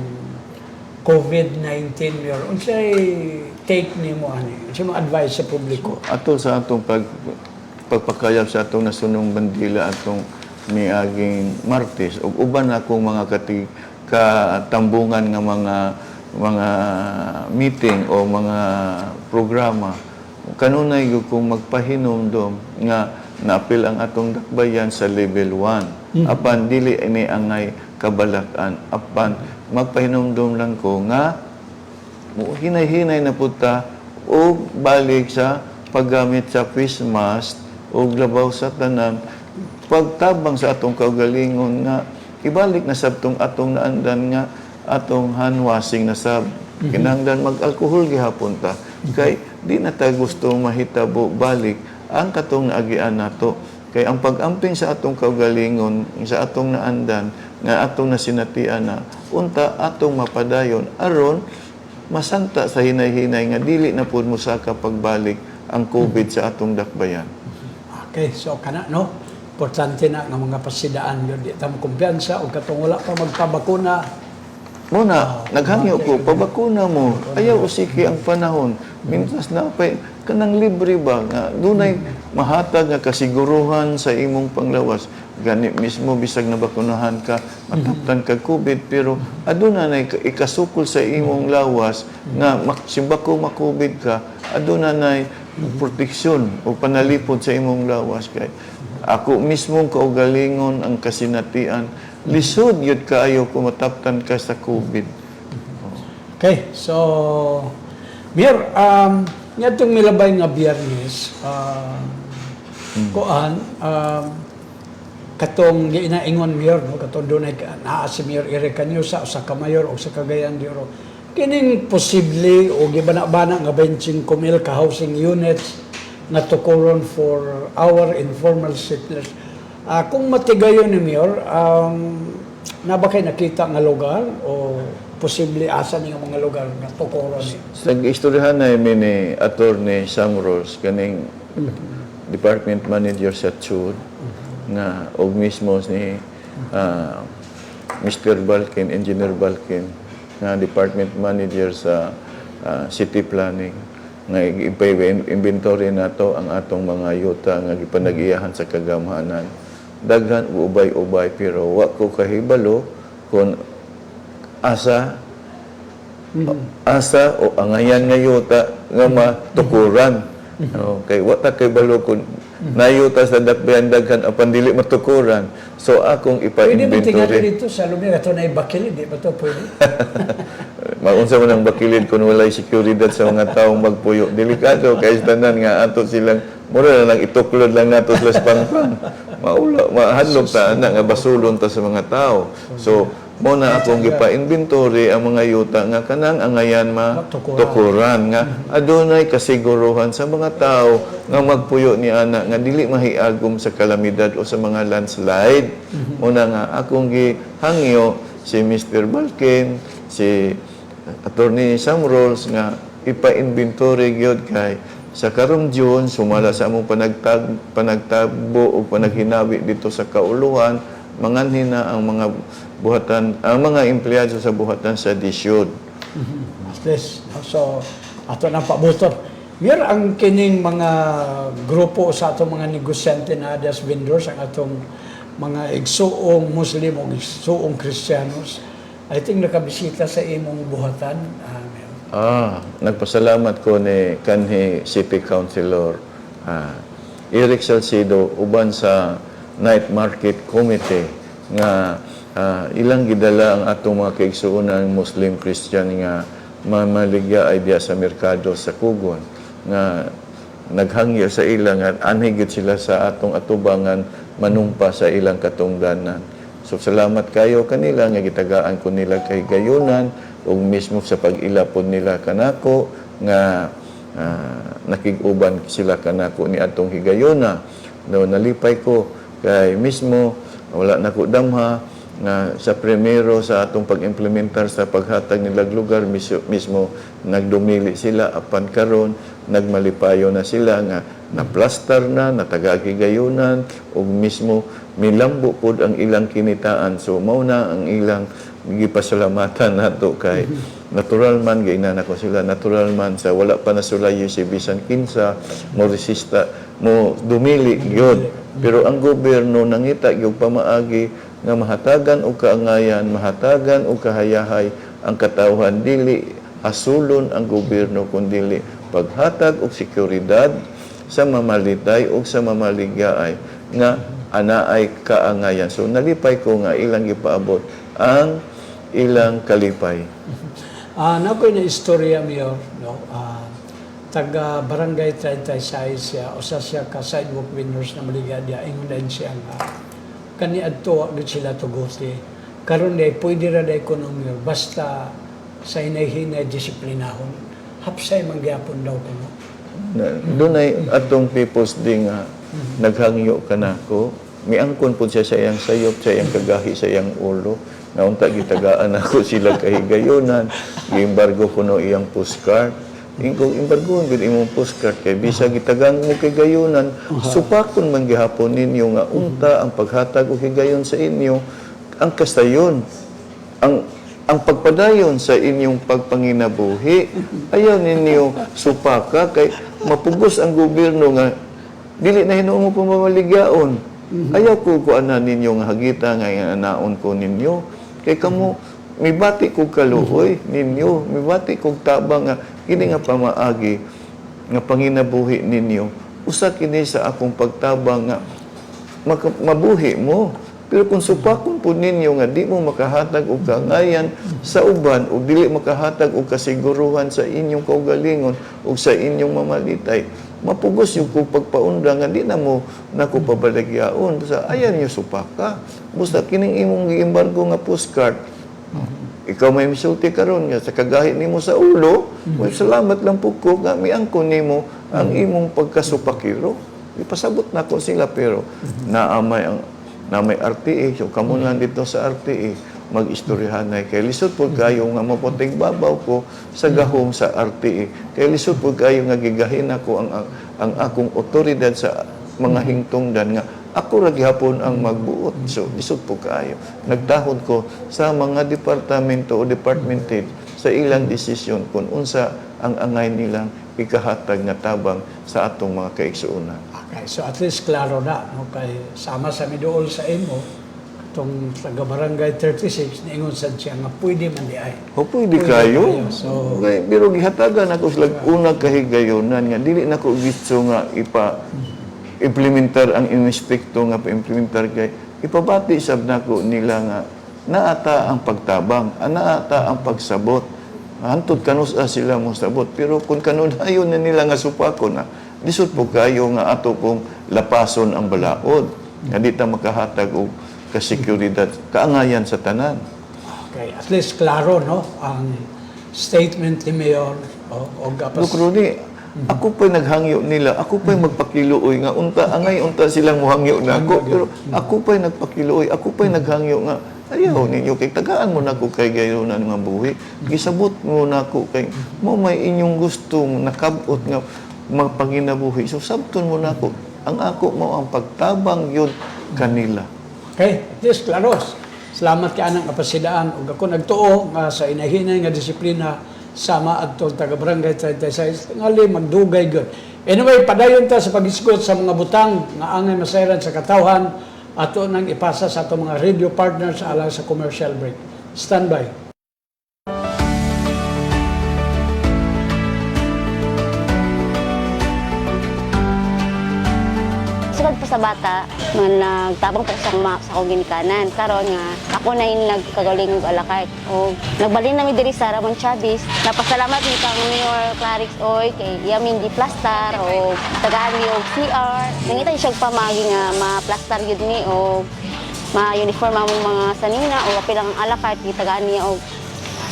Speaker 1: COVID-19, Mayor. Unsay take nimo ani? Unsay mo advice sa publiko?
Speaker 2: Ato sa atong pagpakayab sa atong nasunong bandila atong niaging Martes ug uban akong mga katambungan nga mga meeting o mga programa kanunay gyud kong magpahinomdom nga naapil ang atong dakbayan sa level 1 apan dili ini angay kabalakan apan magpahinomdom lang ko nga hinay-hinay na puta o balik sa paggamit sa face mask o labaw sa tanan pagtabang sa atong kaugalingon nga ibalik na sabtong atong naandan nga atong hand washing na sab kinahanglan mag-alcohol gihapon ta kay di na ta gusto mahitabo balik ang katong naagian nato kay ang pag-amping sa atong kaugalingon sa atong naandan nga atong nasinatian na unta atong mapadayon aron masanta sa hinay-hinay nga dili na pud mo sa pagbalik ang COVID sa atong dakbayan.
Speaker 1: Okay, so kana no. Importante na nga mga pasidaan yun. Di tamo kumpiyansa o katong wala pa magpabakuna.
Speaker 2: Muna, naghangyo ko, pabakuna mo. Ayaw usiki ang panahon. Mintas na pa, kanang libre ba? Nga, dunay mahatag nga kasiguruhan sa imong panglawas. Gani mismo, bisag na bakunahan ka, mataptan ka COVID, pero aduna na ikasukol sa imong lawas nga simbako ma-COVID ka, aduna na proteksyon o panalipod sa imong lawas kay ako mismong kaugalingon ang kasinatian lisod yun kaayo kung mataptan ka sa COVID.
Speaker 1: Okay, so Mayor, nga itong milabay nga biyernes, katong ginaingon Mayor, no? Katong doon ay naa si Mayor Eric Cañusa o sa Kamayor o sa Cagayan de Oro. Kining posible o gibana-bana nga 25,000 ka-housing units na tukuron for our informal settlers. Kung matigayon ni Mayor, na ba kayo nakita nga lugar o posible asa niya mga lugar na tukuron niya?
Speaker 2: Sa istoryahan na ni Attorney Sam Rolls, kaning Department Manager sa CHUD, nga og mismo ni Mr. Balkin, Engineer Balkin, nga Department Manager sa City Planning, nga inventory nato ang atong mga yuta nga gipanag-iyahan sa kagamhanan. Daghan ubay-ubay pero wa ko kahibalo kung asa o angayan nga yuta nga matukuran. Okay, wa ta kahibalo kung nayuta sa dakbayan daghan apan dili matukuran. So akong
Speaker 1: Pwede ba tingnan
Speaker 2: ipa-inventory.
Speaker 1: dito sa lugar ito na ibakili, di ba ito pwede?
Speaker 2: Maunsa man ang bakilid kung walay seguridad sa mga taong magpuyo. Delikado kay tanan nga ato silang mura na lang ituklod lang nato sa pangpan. Maula, mahadlok ta na nga basulon ta sa mga tao. So mo na akong gipa-inventory ang mga yuta nga kanang angayan tukuran nga adunay kasiguruhan sa mga tao nga magpuyo ni ana nga dili mahiagom sa kalamidad o sa mga landslide. Muna nga akong gihangyo si Mr. Balkin, si Attorney Sam Rolls nga ipa-inventory gyud kay sa karong June sumala sa among panagtagbo o panaghinabi dito sa kauluhan manganhin na ang mga buhatan ang mga empleyado sa buhatan sa DSUD.
Speaker 1: At least, so ato nang pabutor. Mir ang kining mga grupo sa atong mga negosyante na das vendors, ang atong mga igsuong Muslim o igsuong Kristiyanos, I think nakabisita sa imong buhatan. Mir.
Speaker 2: Nagpasalamat ko ni kanhi City Councilor Eric Salcido uban sa Night Market Committee nga ilang gidala ang atong mga kaigsuonan Muslim Christian nga mamaligya ay diya sa merkado sa Kugon nga naghangyo sa ilang at anhigit sila sa atong atubangan manumpa sa ilang katungdanan. So salamat kayo kanila nga gitagaan ko nila kay gayunan ug mismo sa pag-ilapon nila kanako nga nakig-uban sila kanako ni atong higayuna. No, nalipay ko kay mismo wala nako damha nga sa primero sa atong pag-implementar sa paghatag nilag lugar mismo nagdumili sila apan karon nagmalipayo na sila nga naplastar na natagagi gayunan ug mismo milambo pod ang ilang kinitaan. So mao na ang ilang gipasalamatan nato kay natural man gayna ko sila natural man sa wala pa nasulayo si bisan kinsa mo resista mo dumili gyud pero ang gobyerno nangita gyud pamaagi nga mahatagan og kaangayan mahatagan og kahayahay ang katawhan dili asulon ang gobyerno kundi paghatag og seguridad sa mamalitay o sa mamaligyaay nga anaay kaangayan. So nalipay ko nga ilang gipaabot ang ilang kalipay.
Speaker 1: Nakoy na istorya Mayor, no? Taga Barangay 36 siya, usa siya ka sidewalk vendors na maligya diya, ingon din siya nga kani adto gid sila tuguti. Karon day pwede ra day kuno Mayor basta sa hinay-hinay disiplinahon. Hapsay mangyapon daw kuno.
Speaker 2: Doon ay atong people's day nga naghangyo ka na ko. Miangkon po siya sa iyang sayop, sa iyang kagahi, sa iyang ulo. Naunta gitagaan ako sila kahigayonan. Giembargo ko no iyang postcard. Ingkong imbargoon gud imong postcard kay bisa gitagang mo kay gayunan. Supakon man gihapon ninyo nga unta ang paghatag og higayon sa inyo ang kastayon. Ang pagpadayon sa inyong pagpanginabuhi, ayaw ninyo supaka kay mapugos ang gobyerno nga dili na hinuon mo pamaligyaon. Ayaw ko kuanan ninyo nga hagita nga anaon ko ninyo. Kay kamo mibati kog kaluoy ninyo, mibati kog tabang nga kini nga pamaagi nga panginabuhi ninyo. Usa kini sa akong pagtabang nga mabuhi mo. Pero kung supakon po ninyo nga di mo makahatag og kaangayan sa uban o dili makahatag og kasiguruhan sa inyong kaugalingon o sa inyong mamalitay, mapugos yung kung pagpaunda nga di na mo nako pabaligyaon. Basta ayan yung supaka. Basta kining imong giembargo nga postcard, ikaw may misulti karon nga sa kagahi nimo sa ulo, well, salamat lang po ko nga miangkon nimo ang imong pagkasupakiro. Ipasabot na ko sila pero naamay RTA, so kamo lang dito sa RTA, mag-istoryahan na kay lisod po kayo nga maputing babaw ko sa gahom sa RTA. Kay lisod po kayo nga gigahin ako ang akong otoridad sa mga hingtungdan nga ako ra gihapon ang magbuot. So lisod po kayo. Nagtahod ko sa mga departamento o department head sa ilang desisyon kung unsa ang angay nilang ikahatag nga tabang sa atong mga kaigsuonan.
Speaker 1: Okay, so at least klaro na, no? Kay sama sa midool sa imo, itong taga-barangay 36, niingon sad siya nga pwede man di ay.
Speaker 2: O pwede kayo.
Speaker 1: So,
Speaker 2: Okay, pero gihatagan ako sila una kahigayonan nga dili na ko gusto nga implementar ang inspekto nga pa-implementar kay ipabati sab nako nila nga naata ang pagtabang, naata ang pagsabot. Hantod kanus sila mo sabot pero kung kanunayon na nila nga supako na lisod po kayo nga ato pong lapason ang balaod. Nga di ta makahatag og kasekuridad, kaangayan sa tanan.
Speaker 1: okay, at least klaro, no? Ang statement ni Mayor o gapas.
Speaker 2: Look, Rudy, ako pa'y naghangyo nila, ako pa'y magpakiluoy nga, angay unta silang muhangyo na ako, pero ako pa'y nagpakiluoy, ako pa'y naghangyo nga, ayaw ninyo, kay tagaan mo na ako kay gayunan nga buhi, gisabot mo na ako kay, mo may inyong gustong nakabot nga, magpanginabuhi. So, sabton mo na ako. Ang ako mo ang pagtabang yun kanila.
Speaker 1: Okay, at least klaros. Salamat ka anang kapasidaan. Ug ako nagtuo nga sa inahinay nga disiplina sama adto taga-barangay 36 ngali magdugay gud. Anyway, padayon ta sa pag-isgot sa mga butang nga angay masayran sa katawhan ato nang ipasa sa ato mga radio partners alang sa commercial break. Stand by.
Speaker 4: Sugod pa sa bata, nga nagtabang po sa akong ginikanan. Karon nga, ako na yung nagkagaling og alakay. O nagbalin namin diri sa Ramon Chavez. Napasalamat ni kang Mayor Clarix Oy, kay Yamin di Plastar, o tagaan ni og CR. Nangita siya pamagi nga ma-plastar yun ni, o ma-uniform ang mga sanina, o apilang alakay, tagaan niya og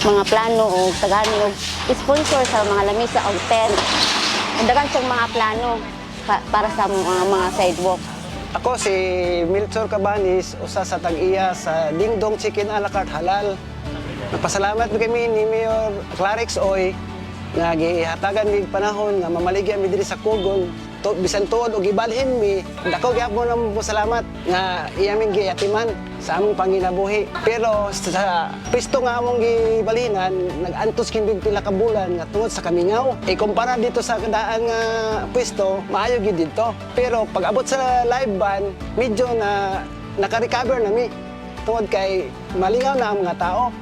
Speaker 4: mga plano, o tagaan niya og sponsor sa mga lamisa o tent. Dagan siyang mga plano para sa mga sidewalk.
Speaker 5: Ako si Milchor Cabanis, usa sa tag-iya sa Dingdong Chicken a la carte Halal. Napasalamat kami ni Mayor Clarix Oy nga gihatagan mig panahon nga mamaligya mi diri sa Kugon. Bisan tuod og ibalhin mi, dako gyapon ang salamat nga iya ming giyatiman sa among panginabuhi. Pero sa pisto nga among gibalhinan, nag-antos kining pila ka bulan nga tungod sa kamingaw. Kumpara dito sa daan nga pwesto, maayo gyud dito. Pero pag abot sa live band, medyo na naka-recover na mi. Tungod kay malingaw na ang mga tao.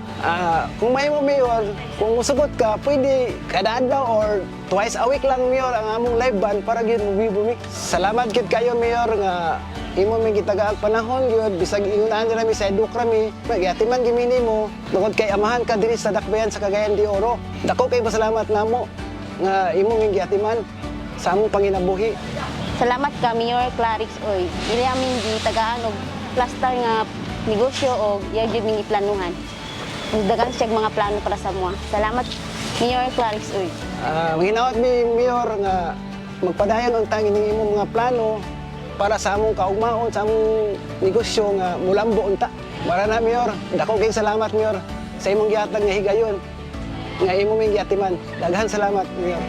Speaker 5: Kung may mo Mayor, kung musugot ka, pwede kada adlaw or twice a week lang Mayor ang among live band para gyud bumi. Salamat gyud kayo Mayor nga imo may gitagaag panahon gyud bisag ingunahan nila mi sa edukra mi. Magyatiman gimini mo tungod kay amahan ka diri sa dakbayan sa Cagayan de Oro. Dako kay pasalamat namo nga imo may giyatiman sa among panginabuhi.
Speaker 4: Salamat ka Mayor Clarix Oy. Dili amin gitagaan og plastar nga negosyo o iya gyud ming iplanuhan. Dagan siya mga plano para sa mga. Salamat, Mayor Clarix Oy.
Speaker 5: Hinawat mi, Mayor, nga magpadayon ang tangin ng imong mga plano para sa among kaugmaon, sa among negosyo nga mulambo unta. Para na, Mayor. Dako kayong salamat, Mayor, sa imong gihatag nga higayon, nga imong may gihatiman. Daghan salamat, Mayor.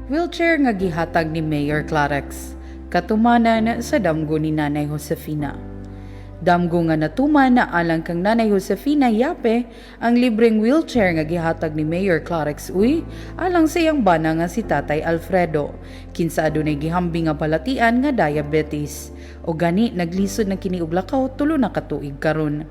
Speaker 7: Wheelchair nga gihatag ni Mayor Clarix, katumanan sa damgo ni Nanay Josefina. Damgo nga natuman na alang kang Nanay Josefina Yape ang libreng wheelchair nga gihatag ni Mayor Clarix Uy alang sa iyang bana nga si Tatay Alfredo. Kinsa adunay gihambing nga balatian nga diabetes. O gani naglisod na kini og lakaw tulo na katuig karon.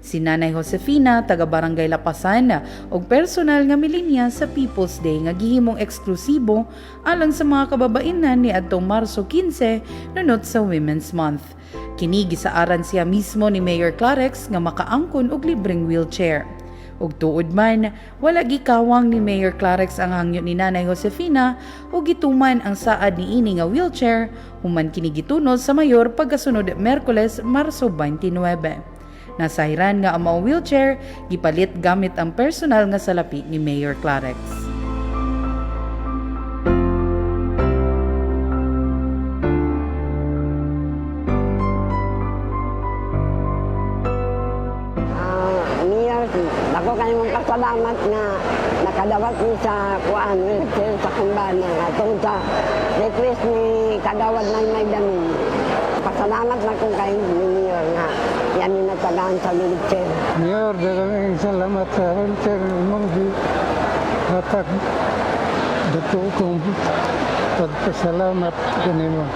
Speaker 7: Si Nanay Josefina, taga Barangay Lapasan, og personal nga milinya sa People's Day nga gihimong eksklusibo alang sa mga kababainan ni adtong Marso 15 nunot sa Women's Month. Kini gisaaran siya mismo ni Mayor Clarix nga makaangkon og libreng wheelchair. Ug tuod man, wala gikawang ni Mayor Clarix ang hangyo ni Nanay Josefina ug gituman ang saad ni ini nga wheelchair human kini gitunod sa mayor pagkasunod Miyerkules, Marso 29. Nasahiran nga ang mga wheelchair, gipalit gamit ang personal nga salapi ni Mayor Clarix.
Speaker 8: Mayor, ako kayo mong pasalamat na nakadawat ni sa kuan, wheelchair sa kumbana. Atong sa request ni kadawat na may damin. Pasalamat na kung kayo ni Mayor nga yan yung natagaan sa wheelchair.
Speaker 9: Mayor, dagang salamat sa wheelchair mong hatag. Dito kong pagpasalamat kanimo.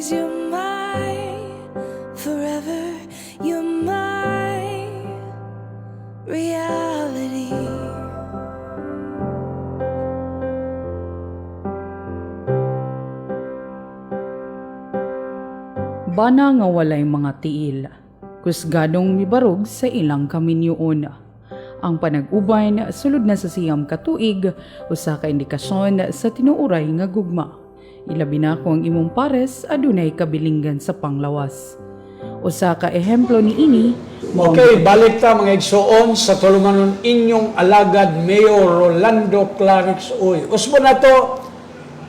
Speaker 10: 'cause you're my forever, you're my reality.
Speaker 7: Bana nga walay mga tiil, kusgadong mibarog sa ilang kaminyoon. Ang panag-ubay sulod na sa siyam katuig, usa ka indikasyon sa tinuuray nga gugma. Ilabi na kung imong pares adunay kabilinggan sa panglawas. Usa ka ehemplo ni ini.
Speaker 1: Okay, balik ta mga igsoon sa tulumanon inyong alagad Mayor Rolando Clarix Uy. Usbo na to,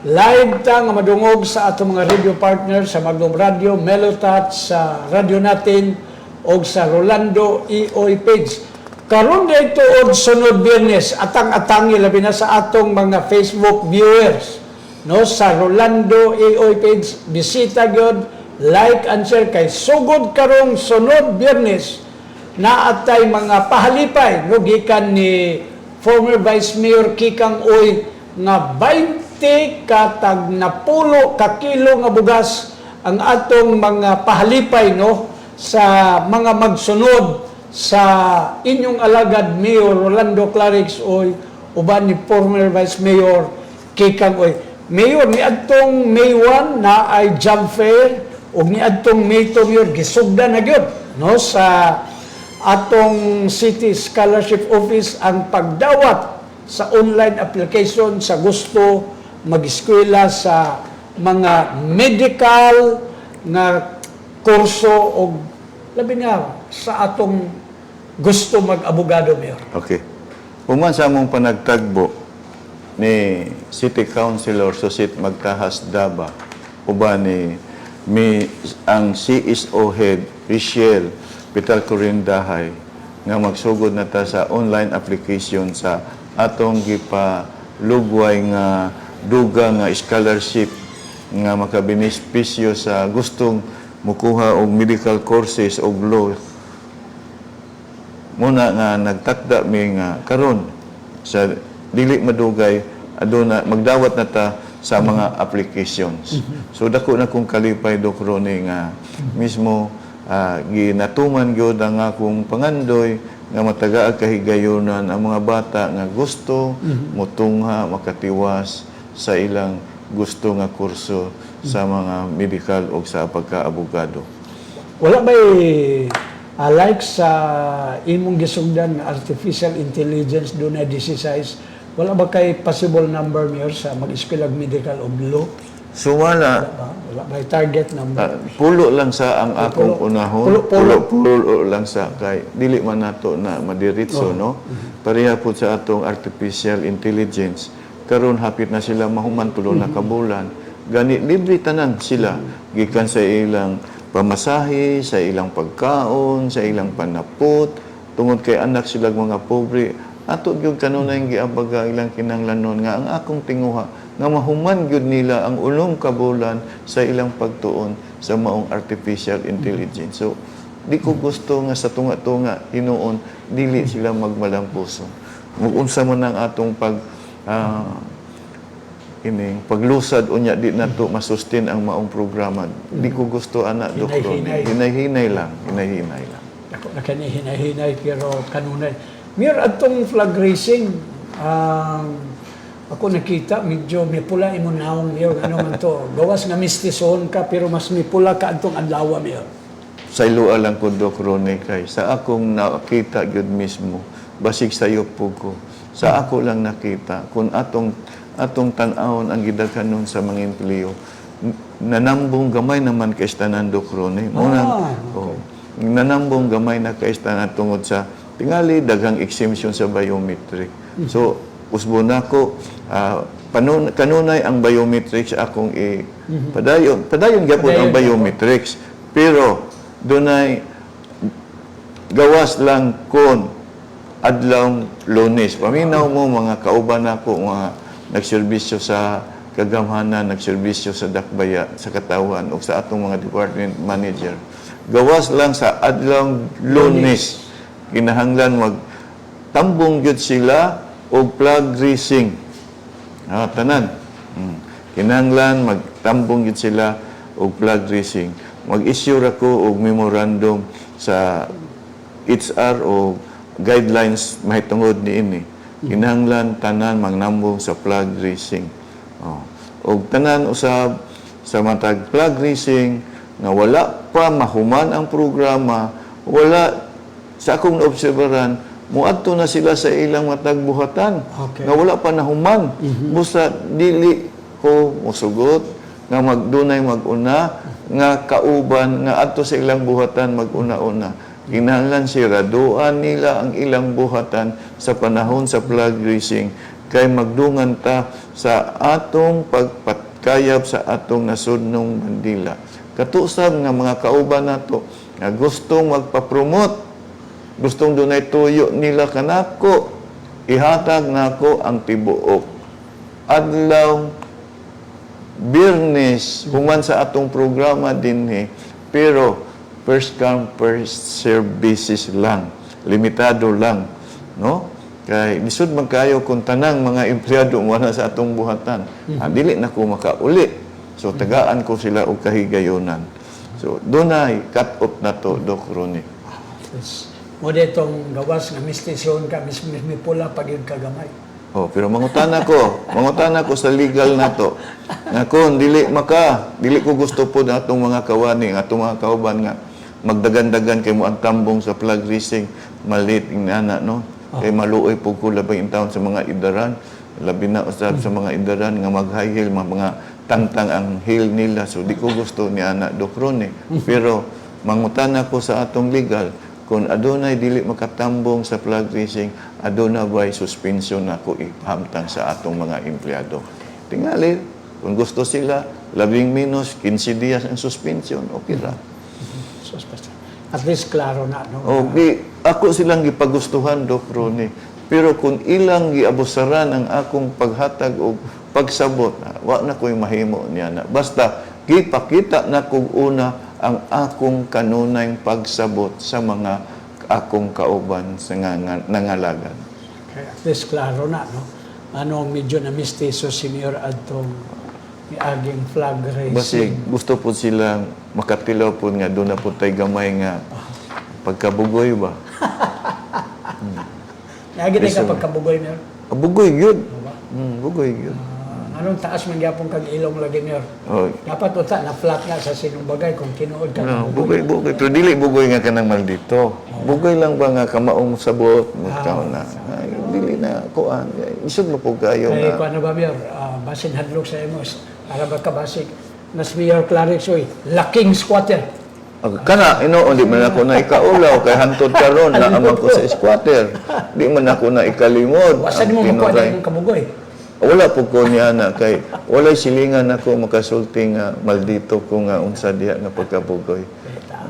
Speaker 1: live ta nga madungog sa ato mga radio partners sa Magnum Radio, Melotat, sa radio natin o sa Rolando EOI page. Karon dito og sunod Biyernes, atang-atang labi na sa atong mga Facebook viewers. No, sa Rolando EOI page, bisita gyud, like and share kay sugod karong sunod Biyernes na atay mga pahalipay no gikan ni former Vice Mayor Kikang Uy nga 20 katag napulo ka kilo nga bugas ang atong mga pahalipay no sa mga magsunod sa inyong alagad Mayor Rolando Clarix Uy uban ni former Vice Mayor Kikang Uy. Mayor ni adtong May 1 na ay job fair ug ni adtong May 2 Mayor gisugdan na gyud no sa atong City Scholarship Office ang pagdawat sa online application sa gusto mag-eskwela sa mga medical nga kurso o labi nga sa atong gusto mag-abogado, Mayor.
Speaker 2: Okay. Human sa among panagtagbo ni City Councilor Susit Magtahas Daba uban ni ang CSO head Richelle Pital Corindahay nga magsugod na ta sa online application sa atong gipalugway nga duga nga scholarship nga makabenepisyo sa gustong mukuha og medical courses og law. Muna nga nagtakda mi nga karon sa dili madugay aduna magdawat na ta sa mga applications. So dako na kong kalipay Doc Ronnie nga mismo ginatuman gyud ang akong pangandoy nga matagaa kahigayunan ang mga bata nga gusto motungha makatiwas sa ilang gusto nga kurso sa mga medical o sa pagkaabogado.
Speaker 1: Wala ba'y like sa imong gisugdan nga artificial intelligence doon na DCSIS, wala ba kay possible number, Mayor, sa mag-eskwela medical o law?
Speaker 2: So wala.
Speaker 1: Wala ba'y target number?
Speaker 2: Pulo lang sa ang akong unahon. Pulo lang sa kay dili man nato na madiritso no. Pareha po sa atong artificial intelligence. Karon hapit na sila mahuman tulo na kabulan. Gani libre tanan sila gikan sa ilang pamasahe, sa ilang pagkaon, sa ilang panapot, tungod kay anak sila mga pobre. Ato gyud kanunay giabaga ilang kinahanglanon nga ang akong tinguha nga mahuman gyud nila ang ulong kabulan sa ilang pagtuon sa maong artificial intelligence. So di ko gusto nga sa tunga-tunga hinuon dili sila magmalampuso. Unsa man ang atong paglusad unya di nato masustain ang maong programa. Di ko gusto ana Dok Ronnie. Hinay-hinay lang.
Speaker 1: Ako na hinay-hinay pero kanunay. Mayor, atong flag racing, ako nakita, medyo may pula imong naong, Mayor. Ano man to? Gawas nga mistison ka, pero mas may pula ka atong adlaw, Mayor.
Speaker 2: Sa ilua lang ko, Dok Ronnie, kay sa akong nakita gyud mismo, basig sa iyo po ko. Sa ako lang nakita, kung atong tan-awon ang gidaghanon sa mga empleo, nanambong gamay naman kay tanan, Dok Ronnie. Nanambong gamay na kay tanan tungod sa tingali daghang exemption sa biometric. So usbo nako kanunay ang biometrics akong padayon gyapon ang biometrics, pero dunay gawas lang kon adlaw Lunes. Paminaw mo mga kauban nako mga nagserbisyo sa kagamhanan, nagserbisyo sa dakbaya, sa katawan o sa atong mga department manager. Gawas lang sa adlaw Lunes. Kinahanglan magtambong gyud sila og flag racing. Tanan. Kinahanglan magtambong gyud sila og flag raising, mag-issue ako og memorandum sa HR o guidelines mahitungod niini. Kinahanglan tanan magnambong sa flag raising. Og tanan usab sa matag flag raising nga wala pa mahuman ang programa, wala sa akong naobserbaran, muadto na sila sa ilang matag buhatan nga wala pa nahuman. Busa dili ko mosugot nga magdunay maguna nga kauban nga adto sa ilang buhatan maguna-una. Kinahanglan siraduan nila ang ilang buhatan sa panahon sa flag raising kay magdungan ta sa atong pagpatkayab sa atong nasudnong bandila. Katusab nga mga kauban nato nga gustong magpa-promote, gustong dunay tuyo nila kanako, ihatag nako ang tibuok. Adlaw Biyernes human sa atong programa dinhi, pero first come first serve basis lang, limitado lang, no? Kay lisod man kayo kung tanang mga empleyado wala sa atong buhatan. Dili na ko makauli. So tagaan ko sila og kahigayonan. So dunay cut off na to, Doc Ronnie.
Speaker 1: Yes. Mo ditong gawas nga mistisyon ka, mismi pula pag yung kagamay.
Speaker 2: Pero mangutana ko sa legal na to. Nga kung dili ko gusto po na atong mga kawani, atong mga kauban nga magdagan-dagan kay mo ang tambong sa flag raising, malit ingana, no? Kay maluoy po ko labay in taon sa mga idaran, labi na usab sa mga idaran nga mag-high heel, mga tangtang ang heel nila. So di ko gusto ni ana Doc Ronnie. Pero mangutana ko sa atong legal, kung adunay dili makatambong sa flag raising, aduna ba'y suspension na ko ipahamtang sa atong mga empleyado. Tingali, kung gusto sila, 15 dias ang suspension, okay ra.
Speaker 1: At least klaro na, no?
Speaker 2: Ako silang gipagustuhan, Doc Ronnie. Pero kung ilang giabusaran ang akong paghatag o pagsabot, wa na ko'y mahimo niya na. Basta, gipakita na kong una ang akong kanunay pagsabot sa mga akong kauban sa nangalagan.
Speaker 1: Okay, at least klaro na, no? Medyo na mistiso si Mayor Adtong miaging flag raising.
Speaker 2: Basig, gusto po silang makatilaw po nga, doon na po tayo gamay nga pagkabugoy ba?
Speaker 1: Lagi na ka pagkabugoy, Mayor?
Speaker 2: Bugoy, yun. Bugoy, yun.
Speaker 1: Anong taas man gyapon kag ilong lagi, Mayor? Dapat uta na flat nga sa sinumbagay kung tinuod ka.
Speaker 2: Bugoy. Pero dili bugoy nga kanang maldito. Bugoy lang ba nga kamaong sabot, mutaw na. Dili na kuan. Isod mo po kayo
Speaker 1: nga. Kuan na ba, Mayor? Basin hadlok sa emos. Para ba kabasik? Nas Mayor Clarix, oy, laking squatter.
Speaker 2: Kana, di man ako na ikaulaw, kay hantod karon na amang ko sa squatter. Di man ako na ikalimod.
Speaker 1: Wasan mo makuha ng kabugoy?
Speaker 2: Wala po ko niya na, kay walay silingan ako makasulti nga maldito ko nga unsa diha nga pagkabugoy.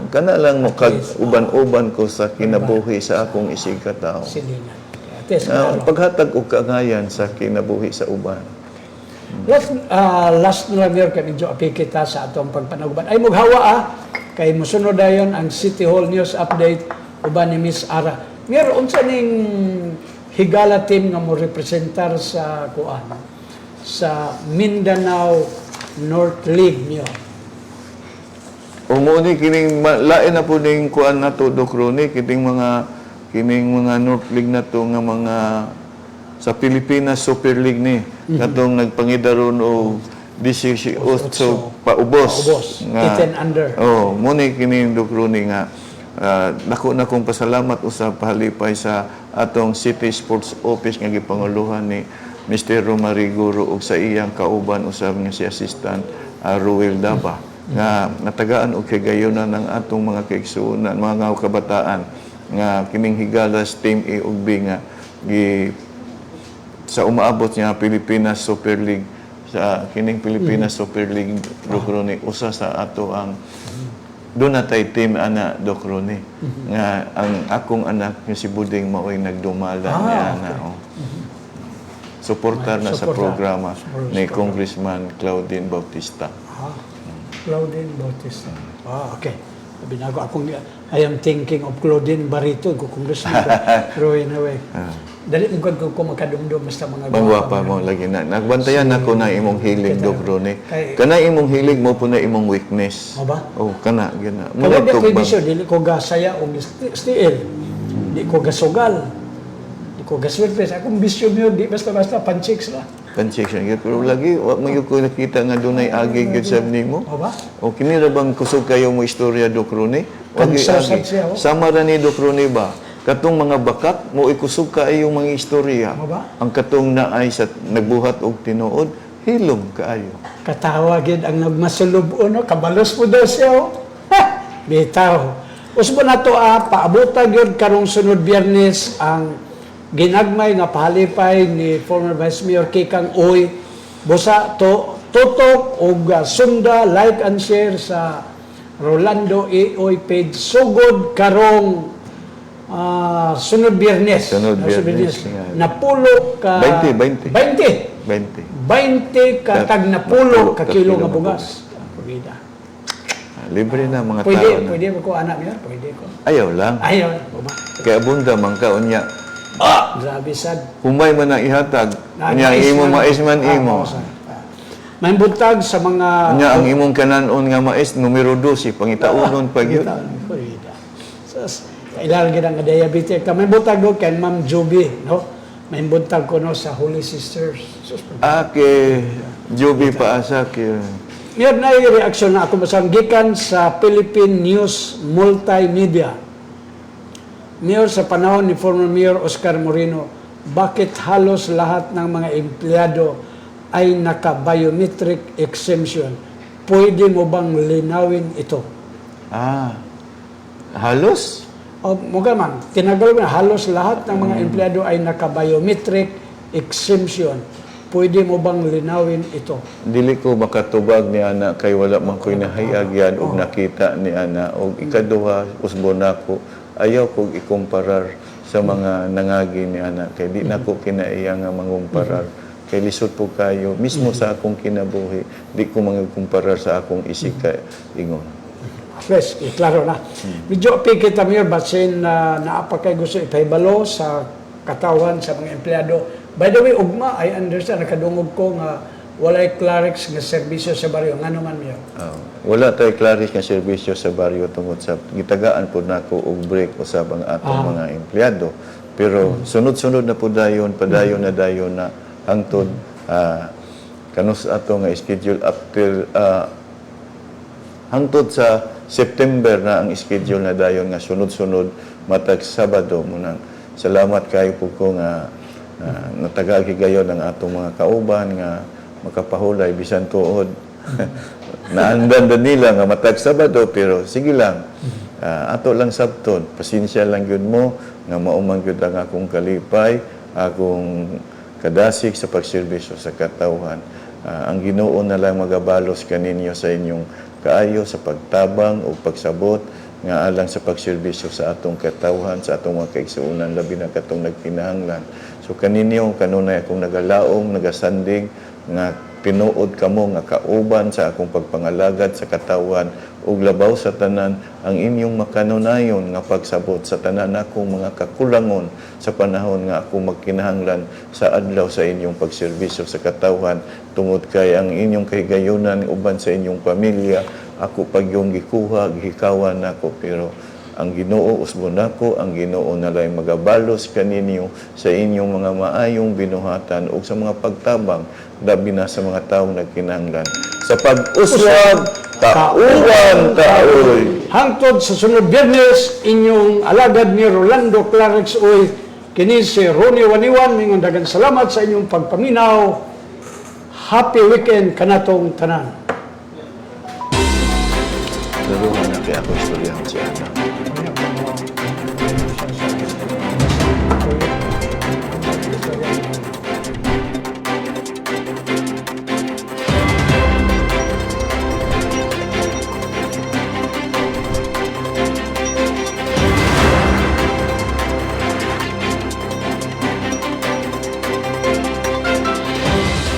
Speaker 2: Kana lang mo kag uban-uban ko sa kinabuhi sa akong isig ka tao.
Speaker 1: Silingan.
Speaker 2: Paghatag og kaangayan sa kinabuhi sa uban.
Speaker 1: Last na lang, Mayor, kay medyo api kita sa atong pagpanaguban. Ay, maghawa kay musunod dayon ang City Hall News Update uban ni Miss Ara. Mayor, unsa ning higala team nga mo representar sa kuan sa Mindanao North League niyo?
Speaker 2: Umuni kining lain na po ning kuan nato, Doc Ronnie, kining mga North League na to nga mga sa Pilipinas Super League ni katong nagpangidaron og 18 paubos
Speaker 1: nga 10 under.
Speaker 2: Muni kini Doc Ronnie nga dako na kong pasalamat usab pahalipay sa atong City Sports Office nga gipanguluhan ni Mr. Romariguro ug sa iyang kauban usab nga si Assistant Ruel Daba nga natagaan og kagayonan ng atong mga kaigsuonan, mga kabataan nga kining higalas Team A ug B nga sa umaabot niya Pilipinas Super League, sa kining Pilipinas Super League, Doc Ronnie, usa sa ato ang doon na tayo team ana, Doc Ronnie, nga ang akong anak nga si Buding maoy nagdumala niya na suportar na sa programa ni Congressman Claudine Bautista.
Speaker 1: Claudine Bautista. Okay. Sabi na ako, I am thinking of Claudine Barito, ko congressman. Pero anyway, dali mo ko makadumdum basta mga
Speaker 2: Mangwapa mo lagi na. Nagbantayan ako na imong hilig, Doc Ronnie. Kana imong hilig mo po na imong weakness.
Speaker 1: O ba?
Speaker 2: Oh, kana, gina.
Speaker 1: Kaya di ko
Speaker 2: tugma.
Speaker 1: ibisyo, dili ko gasaya o stiil. Di ko gasugal. Di ko gaswirpes. Akong bisyo mo di basta-basta panchiks la.
Speaker 2: Transaction. Pero lagi, wag mo yung nakita nga dunay agi gyud sa nimo.
Speaker 1: O ba?
Speaker 2: O kini ra bang kusog kayo mo istorya, Doc Ronnie? Wag
Speaker 1: Kansasad
Speaker 2: agi.
Speaker 1: siya, oh.
Speaker 2: Sama ra ni Doc Ronnie ba? Katong mga bakat mo ikusog kaayo mga istorya.
Speaker 1: Ano ba?
Speaker 2: Ang katong naay sa nagbuhat og tinuod, hilom kaayo.
Speaker 1: Katawagin ang nagmasulob no, kabalos mo daw siya. Oh. Ha! Bitaw. Usbo na to paabotag yun karong sunod Biyernes ang ginagmay nga pahalipay ni former Vice Mayor Kikang Uy. Busa to tutok og sunda, like and share sa Rolando A. Uy page. Sugod karong sunod Biyernes.
Speaker 2: Sunod Biyernes, nga.
Speaker 1: Napulo ka...
Speaker 2: 20.
Speaker 1: 20 ka tag napulo ka kilo nga bugas. Pwede.
Speaker 2: Libre na mga tao na.
Speaker 1: Pwede mo ko anak niya? Pwede ko.
Speaker 2: Ayaw lang.
Speaker 1: Ayaw.
Speaker 2: Kaya bunda man ka unya.
Speaker 1: Grabe sad.
Speaker 2: Humay man na ihatag. Unya ang imo mais man imo.
Speaker 1: May buntag sa mga...
Speaker 2: Unya ang imong kananon nga mais numero 12 pangitaunon pag yun.
Speaker 1: Pwede. Kailangan gina nga diabetes ka. May buntag ko kay Ma'am Joby, no? May buntag ko no sa Holy Sisters.
Speaker 2: Ke Joby paasa ke
Speaker 1: Meron na yung reaksyon na ako masang gikan sa Philippine News Multimedia. Mayor sa panahon ni former Mayor Oscar Moreno, bakit halos lahat ng mga empleyado ay naka-biometric exemption? Pwede mo bang linawin ito?
Speaker 2: halos
Speaker 1: O mga man, tinagal mo na halos lahat ng mga empleyado ay naka-biometric exemption. Pwede mo bang linawin ito?
Speaker 2: dili ko makatubag ni ana kay wala man ko'y nahayag yan og nakita ni ana og ikaduha usbon nako ayaw kog ikumparar sa mga nangagi ni ana kay di nako kinaiya nga mangumparar kay lisod po kayo mismo sa akong kinabuhi di ko mangikumparar sa akong isika ingon.
Speaker 1: Yes, klaro na. Medyo pikit kami yun, basin na naapa kay gusto ipahibalo sa katawan sa mga empleyado. By the way, ugma, I understand, nakadungog ko nga walay Clarex nga serbisyo sa baryo. Nga naman yun?
Speaker 2: Wala tayo Clarex nga serbisyo sa baryo tungod sa gitagaan po nako og break usab ang atong mga empleyado. Pero sunod-sunod na po dayon, padayon na dayon na hangtod kanus ato nga schedule after hangtod sa September na ang schedule na dayon nga sunod-sunod matag Sabado munang salamat kayo po ko nga natagagi gayon ang atong mga kauban nga makapahulay bisan tuod naandan nila nga matag Sabado pero sige lang ato lang sabton pasensya lang gyud mo nga maumang gyud ang akong kalipay akong kadasig sa pagserbisyo sa katawhan ang Ginoo na lang magabalos kaninyo sa inyong kaayo sa pagtabang o pagsabot nga alang sa pagserbisyo sa atong katawhan, sa atong mga kaigsuonan, labi na katong nagkinahanglan. So kaninyo, kanunay akong nagalaom, nagasandig, nga tinuod kamo nga kauban sa akong pagpangalagad sa katawhan ug labaw sa tanan ang inyong makanunayon nga pagsabot sa tanan akong mga kakulangon sa panahon nga ako magkinahanglan sa adlaw sa inyong pagserbisyo sa katawhan tungod kay ang inyong kahigayunan uban sa inyong pamilya ako pagyong gikuha gihikawan nako pero ang Ginoo usbon nako ang Ginoo na lay magabalos kaninyo sa inyong mga maayong binuhatan ug sa mga pagtabang labi na sa mga taong nagkinahanglan sa pag-uswag kauban taoy.
Speaker 1: Hangtod sa sunod Biyernes, inyong alagad ni Rolando Clarex Uy, kini si Ronnie Waniwan, mingon daghang salamat sa inyong pagpaminaw. Happy weekend kanatong tanan.
Speaker 2: Naruhan na kaya ako istoryahan si Ana.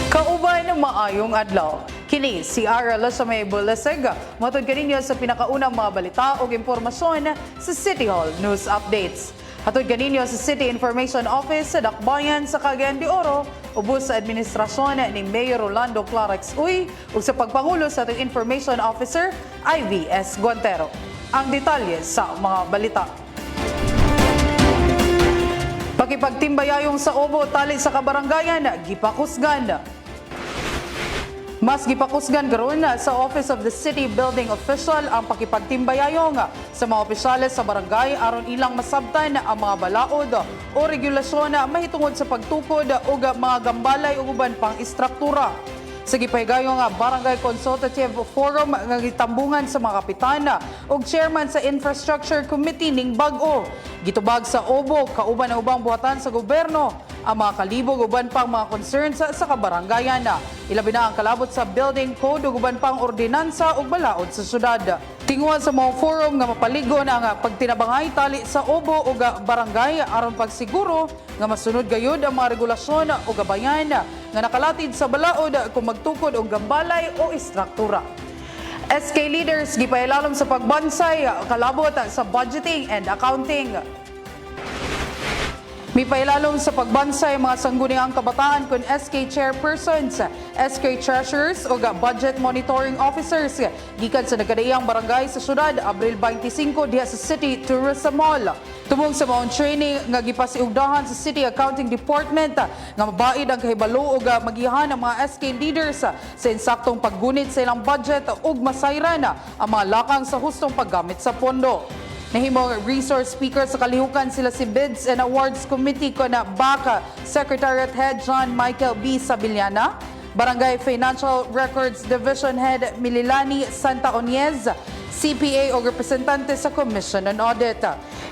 Speaker 7: Kauban ng maayong adlaw. Kini si Ara Lasamay Bulaseg, matod kaninyo sa pinakaunang mga balita o impormasyon sa City Hall News Updates. Hatod kaninyo sa City Information Office sa Dakbayan sa Cagayan de Oro, ubos sa administrasyon ni Mayor Rolando Clarex Uy ug sa pagpangulo sa ating Information Officer, Ivy S. Guantero. Ang detalye sa mga balita. Pakipagtimbayayong sa Obo tali sa kabarangayan, gipakusgan. Mas gipakusgan karon sa Office of the City Building Official ang pakipagtimbayayong sa mga opisyales sa barangay aron ilang masabtan ang mga balaod o regulasyon mahitungod sa pagtukod o mga gambalay ug uban pang istruktura. Sa gipahigayong Barangay Consultative Forum nga gitambungan sa mga kapitan ug chairman sa Infrastructure Committee ning bag-o, gitubag sa Obo kauban ang ubang buhatan sa gobyerno ang mga kalibog uban pang mga concerns sa kabarangayan. Ilabi na ang kalabot sa building code ug uban pang ordinansa ug balaod sa syudad. Tinguhan sa mga forum nga mapaligon ang pagtinabangay tali sa Obo ug barangay aron pagsiguro nga masunod gayud ang mga regulasyon o gabayan nga nakalatid sa balaod kung magtukod og gambalay o istruktura. SK leaders gipailalom sa pagbansay kalabot sa budgeting and accounting. May pailalom sa pagbansay mga sangguniang kabataan kun SK chairpersons, SK treasurers o budget monitoring officers gikan sa nagkadaiyang barangay sa syudad Abril 25 diha sa City Tourism Mall. Tumong sa maong training nga gipasiugdahan sa City Accounting Department nga mabaid ang kahibalo ug magihan ang mga SK leaders sa insaktong paggunit sa ilang budget ug masayran ang mga lakang sa hustong paggamit sa pondo. Nahimong resource speaker sa kalihukan sila si Bids and Awards Committee ko na BACA Secretariat Head John Michael B. Sabiliana, Barangay Financial Records Division Head Mililani Santa Oniez, CPA o representante sa Commission on Audit.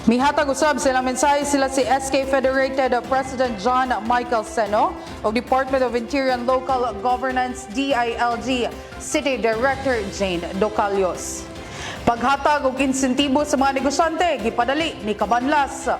Speaker 7: Mihatag usab sila mensahe sila si SK Federated President John Michael Seno o Department of Interior and Local Governance DILG City Director Jane Docalios. Paghatag og insentibo sa mga negosyante gipadali ni Cabanlas.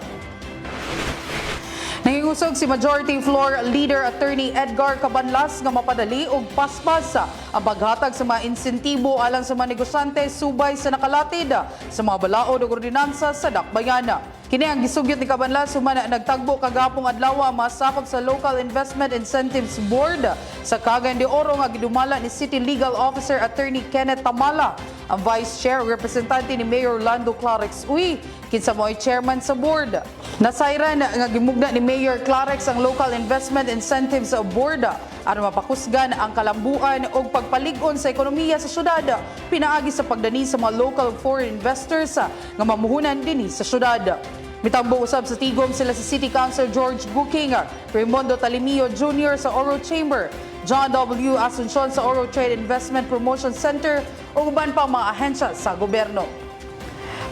Speaker 7: Nangingusog si Majority Floor Leader Attorney Edgar Cabanlas nga mapadali og paspas ang paghatag sa mga insentibo alang sa mga negosyante subay sa nakalatid sa mga balaod ug ordinansa sa Dakbayan. Kini ang gisugyot ni Cabanlas human nagtagbo kagapong adlaw ang masakop sa Local Investment Incentives Board sa Cagayan de Oro nga gidumala ni City Legal Officer Attorney Kenneth Tamala, ang Vice Chair representante ni Mayor Rolando Clarex Uy, kinsa mo'y chairman sa board. Nasayran nga gimugna ni Mayor Clarex ang Local Investment Incentives Board aron mapakusgan ang kalambuan o pagpalig-on sa ekonomiya sa syudad, pinaagi sa pagdani sa mga local foreign investors nga mamuhunan dinhi sa syudad. Mitambo usab sa tigom sila si City Council George Booking, Raimundo Talimio Jr. sa Oro Chamber, John W. Asuncion sa Oro Trade Investment Promotion Center o uban pang mga ahensya sa gobyerno.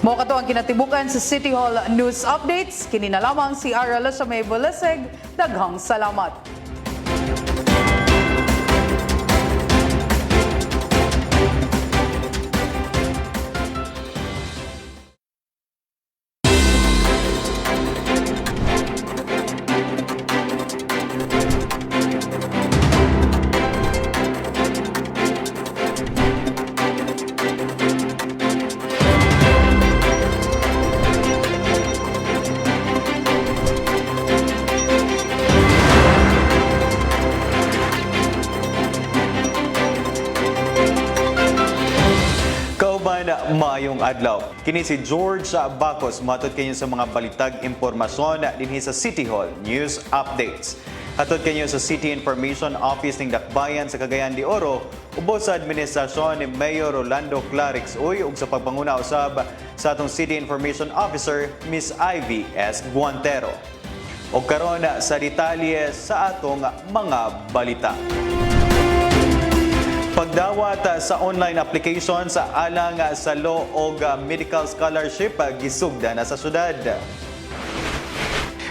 Speaker 7: Mao kato ang kinatibukan sa City Hall News Updates. Kini na lamang si Ara Lasamay Bulaseg. Daghang salamat.
Speaker 11: Maayong adlaw. Kini si George Bacos, matod kayo sa mga balitag impormasyon dinhi sa City Hall News Updates. Hatod kayo sa City Information Office ng Dakbayan sa Cagayan de Oro, ubos sa administrasyon ni Mayor Rolando Clarex Uy ug sa pagpanguna usab sa atong City Information Officer Miss Ivy S. Guantero. O karon sa detalye sa atong mga balita. Pagdawat sa online application sa alang sa law o medical scholarship gisugda na sa syudad.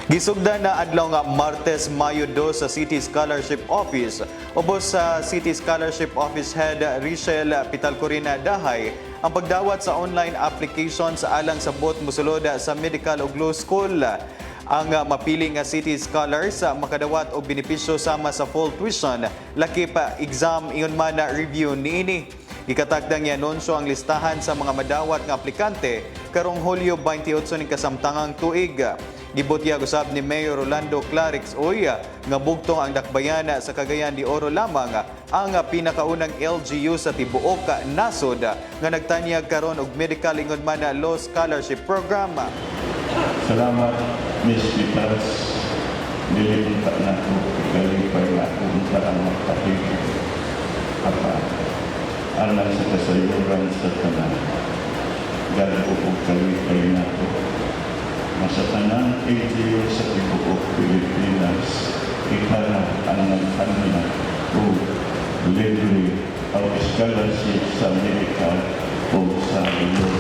Speaker 11: Gisugda na adlaw nga Martes, Mayo 2 sa City Scholarship Office. Ubos sa City Scholarship Office Head Richel Pitalcorina Dahay ang pagdawat sa online application sa alang sa bot musulod sa medical o law school. Ang mapili nga City Scholars makadawat og benepisyo sama sa full tuition, lakip exam ingon man na review niini. Gikatakdang i-anunsyo ang listahan sa mga madawat nga aplikante karong Hulyo 28 ning kasamtangang tuig. Gibutyag usab ni Mayor Rolando Clarix Uy nga bugtong ang dakbayan sa Cagayan de Oro lamang ang pinakaunang LGU sa tibuok nasod nga nagtanyag karon og medical ingon man na law scholarship program.
Speaker 12: Salamat, Ms. Pitas. Nilipunta na ko, kalipay na ko unta ang magpahigit. Apa, alang sa kasayuran sa tanan. Galo ko kalipay na ko. Masatanang LGU sa tibuok Pilipinas, ikara ang nagkanila o libre o scholarship sa medical o sa law.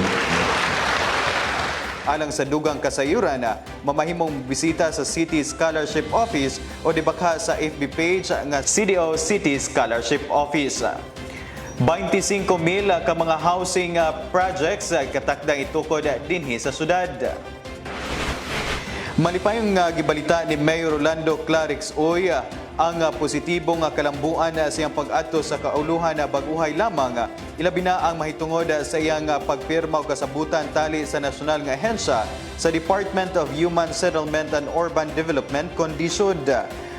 Speaker 11: Alang sa dugang kasayuran, mamahimong bisita sa City Scholarship Office o dibakha sa FB page nga CDO City Scholarship Office. 25,000 ka mga housing projects katakdang itukod dinhi sa syudad. Malipayong gibalita ni Mayor Rolando Clarix Uy ang positibong kalambuan sa iyang pag-adto sa kauluhan na baguhay lamang, ilabi na ang mahitungod sa iyang pagpirma o kasabutan tali sa nasyonal nga ahensya sa Department of Human Settlement and Urban Development kondisyon.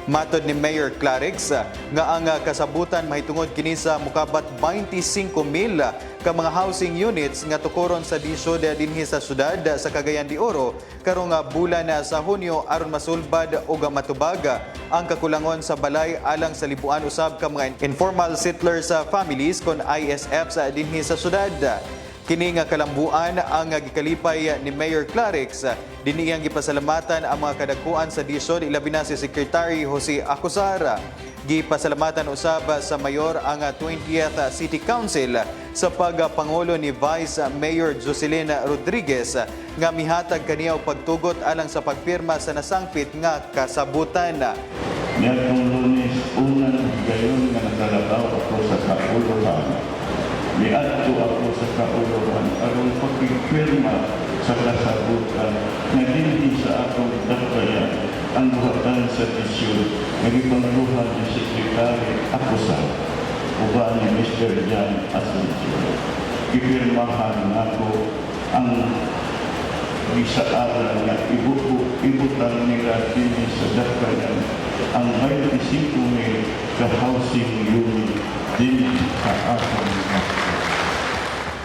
Speaker 11: Matod ni Mayor Clarix nga ang kasabutan mahitungod kini sa mukabat 25,000 ka mga housing units nga tukuron sa disod dinhi sa syudad sa Cagayan de Oro karong bulan sa Hunyo aron masulbad o matubag ang kakulangon sa balay alang sa libuan usab ka mga informal settlers families kon ISFs dinhi sa syudad. Kini nga kalambuan ang gikalipay ni Mayor Clarix. Dinhi ang gipasalamatan ang mga kadakuan sa disod ilabi na si Secretary Jose Acosar. Gipasalamatan usab sa mayor ang 20th City Council sa pagpangulo ni Vice Mayor Jocelyn Rodriguez nga mihatag kaniya og pagtugot alang sa pagpirma sa nasangpit nga kasabutan.
Speaker 12: Niyatong Lunes, unang gayon nga nakalabaw ako sa kauluhan. Niadto ako sa kauluhan aron pagpirma sa kasabutan na hindi sa akong dakbayan ang buhatan sa disyon nagipangluhan ni Secretary Acosar uban ni Mr. Jan Asuncion. Ipirmahan ako ang isaaran na ibutang nila din sa dakbayan ang 25,000 ka housing unit din sa akong dakbayan.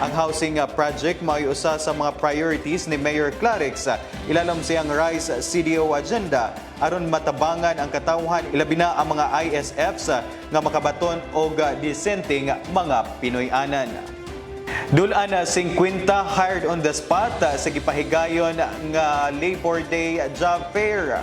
Speaker 11: Ang housing project may usa sa mga priorities ni Mayor Clarix. Ilalom siyang RISE CDO agenda aron matabangan ang katawhan ilabi na ang mga ISFs nga makabaton og disenteng mga Pinoy-anan. Dulan 50 hired on the spot sa gipahigayon nga Labor Day job fair.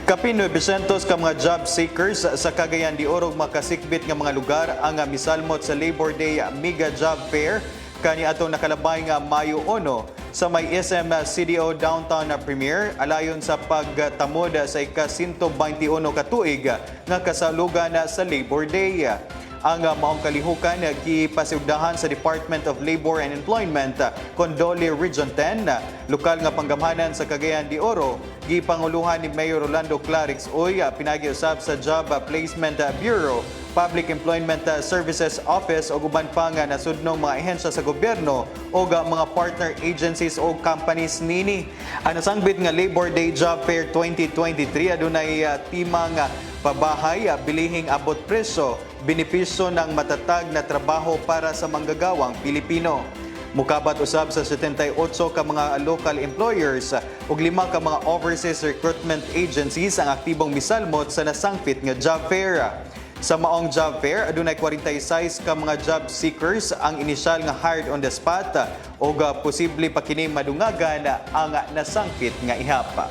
Speaker 11: Kapin 900 ka mga job seekers sa Cagayan de Oro makasikbit nga mga lugar ang misalmot sa Labor Day Mega Job Fair kani atong nakalabay nga Mayo 1 sa may SM CDO Downtown Premier alayon sa pagtamod sa ika-121 ka tuig nga kasalugan sa Labor Day. Ang maong kalihukan gipasigdahan sa Department of Labor and Employment Condoli Region 10, lokal nga panggamhanan sa Cagayan de Oro, gipanguluhan ni Mayor Rolando Clarix Uy pinagiusab sa Job Placement Bureau, Public Employment Services Office o uban pa nga nasudnong mga ahensya sa gobyerno o mga partner agencies o companies nini. Ang nasangbit nga Labor Day Job Fair 2023 adunay timang pabahay, bilihing abot presyo, benepisyo ng matatag na trabaho para sa manggagawang Pilipino. Mukabat usab sa 78 ka mga local employers ug 5 ka mga overseas recruitment agencies ang aktibong misalmot sa nasangpit nga job fair. Sa maong job fair, adunay 46 ka mga job seekers ang inisyal nga hired on the spot ug posible pa kini madungagan ang nasangpit nga ihap.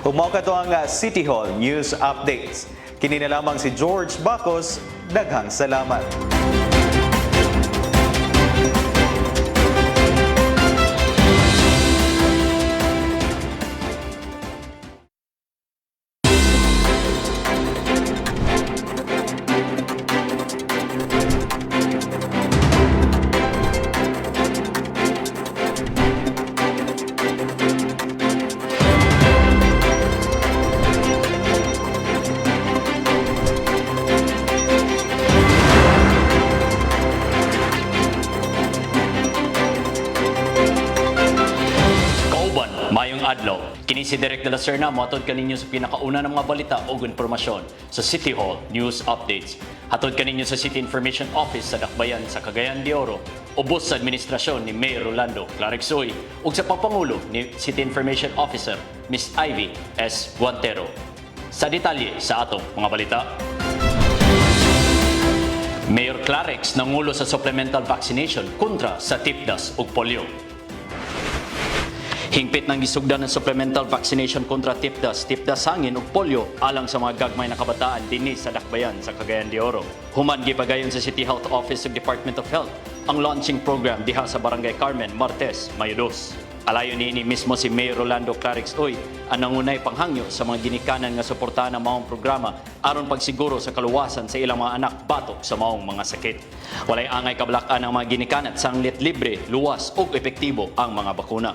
Speaker 11: Mao kato ang City Hall News Updates. Kini na lamang si George Bacos. Daghang salamat.
Speaker 13: adlaw. Kini si Direk de la Serna, moatod kaninyo sa pinakauna ng mga balita o impormasyon sa City Hall News Updates. Hatod kaninyo sa City Information Office sa Dakbayan sa Cagayan de Oro, ubos sa administrasyon ni Mayor Rolando Clarix Uy ug sa papangulo ni City Information Officer Miss Ivy S. Guantero. Sa detalye sa atong mga balita. Mayor Clarix nangulo sa supplemental vaccination kontra sa tipdas ug polio. Hingpit ng gisugdan ng supplemental vaccination kontra tipdas hangin ug polio alang sa mga gagmay na kabataan dinhi sa Dakbayan sa Cagayan de Oro. Human gipagayon sa City Health Office ug Department of Health ang launching program diha sa Barangay Carmen, Martes, Mayo 2. Alayon niini mismo si Mayor Rolando Clarix Uy ang nangunay panghangyo sa mga ginikanan nga suportahan ang maong programa aron pagsiguro sa kaluwasan sa ilang mga anak batok sa maong mga sakit. Walay angay kabalakan ang mga ginikanan sanglit libre, luwas ug epektibo ang mga bakuna.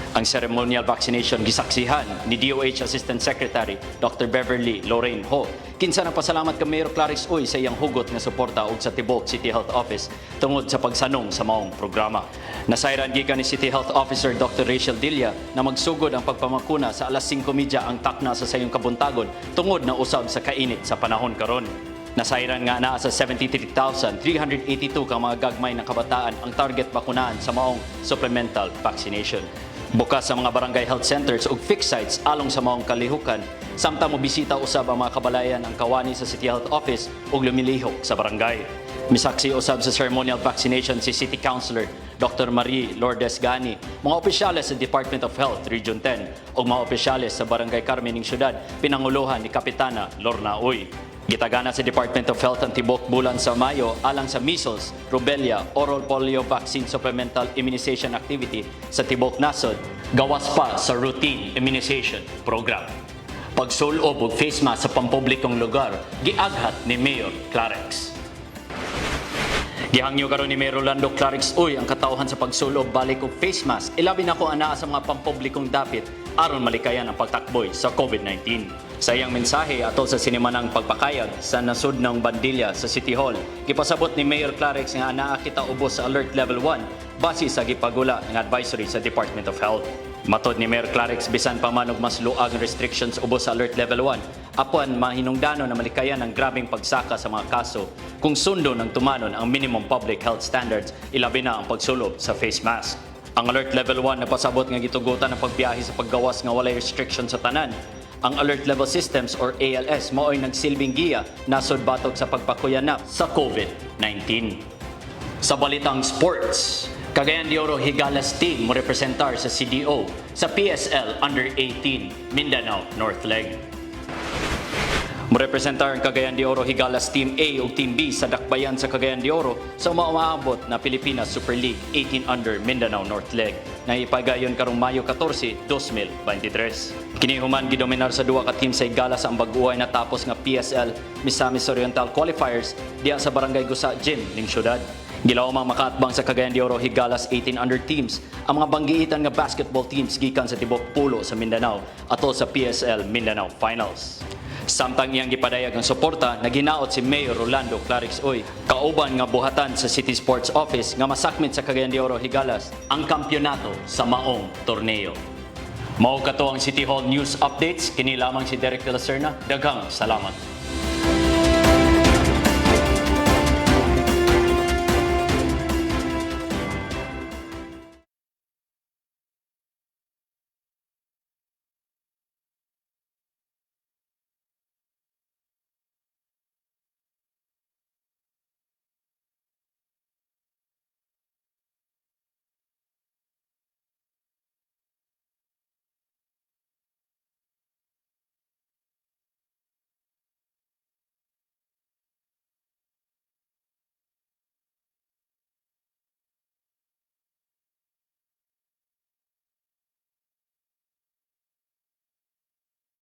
Speaker 13: Ang ceremonial vaccination gisaksihan ni DOH Assistant Secretary Dr. Beverly Lorraine Ho. Kinsa nagpasalamat kay Mayor Clarix Uy sa iyang hugot nga suporta ug sa tibuok City Health Office tungod sa pagsanong sa maong programa. Nasayran gikan ni City Health Officer Dr. Rachel Dilla na magsugod ang pagpamakuna sa alas 5:30 ang takna sa sayong kabuntagon tungod na usab sa kainit sa panahon karon. Nasayran nga naa sa 73,382 ka mga gagmay na kabataan ang target bakunaan sa maong supplemental vaccination. Bukas sa mga barangay health centers ug fixed sites along sa maong kalihukan, samtang mobisita usab ang mga kabalayan ang kawani sa City Health Office ug lumilihok sa barangay. Misaksi usab sa ceremonial vaccination si City Councilor Dr. Marie Lourdes Gani, mga opisyales sa Department of Health Region 10 ug mga opisyales sa Barangay Carmen ning syudad pinanguluhan ni Kapitana Lorna Uy. Gitagana sa Department of Health ang tibok bulan sa Mayo alang sa measles, rubella, oral polio vaccine supplemental immunization activity sa tibok nasod, gawas pa sa routine immunization program. Pagsulob og face mask sa pampublikong lugar, giaghat ni Mayor Clarix. Gihangyo karon ni Mayor Rolando Clarix Uy ang katawhan sa pagsulob balik og face mask, ilabi na ko anaa sa mga pampublikong dapit aron malikayan ang pagtakboy sa COVID-19. Sa iyang mensahe ato sa sinimanang pagpakayag sa nasud ng bandilya sa City Hall, gipasabot ni Mayor Clarix nga anaa kita ubos sa Alert Level 1 base sa gipagula ng advisory sa Department of Health. Matod ni Mayor Clarix, bisan pa man og mas luag restrictions ubos sa Alert Level 1, apuan mahinungdano na malikayan ang grabing pagsaka sa mga kaso kung sundo ng tumanon ang minimum public health standards, ilabi na ang pagsulob sa face mask. Ang Alert Level 1 napasabot nga gitugutan ang pagbiyahe sa paggawas nga walay restriction sa tanan. Ang Alert Level Systems or ALS mao'y nagsilbing giya nasod batok sa pagpakuyanap sa COVID-19. Sa balitang sports, Cagayan de Oro Higalas team mo representar sa CDO sa PSL Under-18 Mindanao North Leg. Morepresentar ang Cagayan de Oro Higalas Team A o Team B sa Dakbayan sa Cagayan de Oro sa umaabot na Pilipinas Super League 18 Under Mindanao North Leg na ipagayon karong Mayo 14, 2023. Kinihuman gidominar sa duwa ka team sa Higalas ang bag-uway natapos nga PSL Misamis Oriental Qualifiers diya sa Barangay Gusa Gym ning syudad. Gilawang makaatbang sa Cagayan de Oro Higalas 18 Under teams ang mga banggiitan nga basketball teams gikan sa tibok pulo sa Mindanao ato sa PSL Mindanao Finals. Samtang iyang gipadayag ang suporta, naginaot si Mayor Rolando Clarix Uy, kauban nga buhatan sa City Sports Office nga masakmit sa Cagayan de Oro Higalas ang kampyonato sa maong torneo. Mao kato ang City Hall News Updates, kini lamang si Derek de la Serna. Daghang salamat.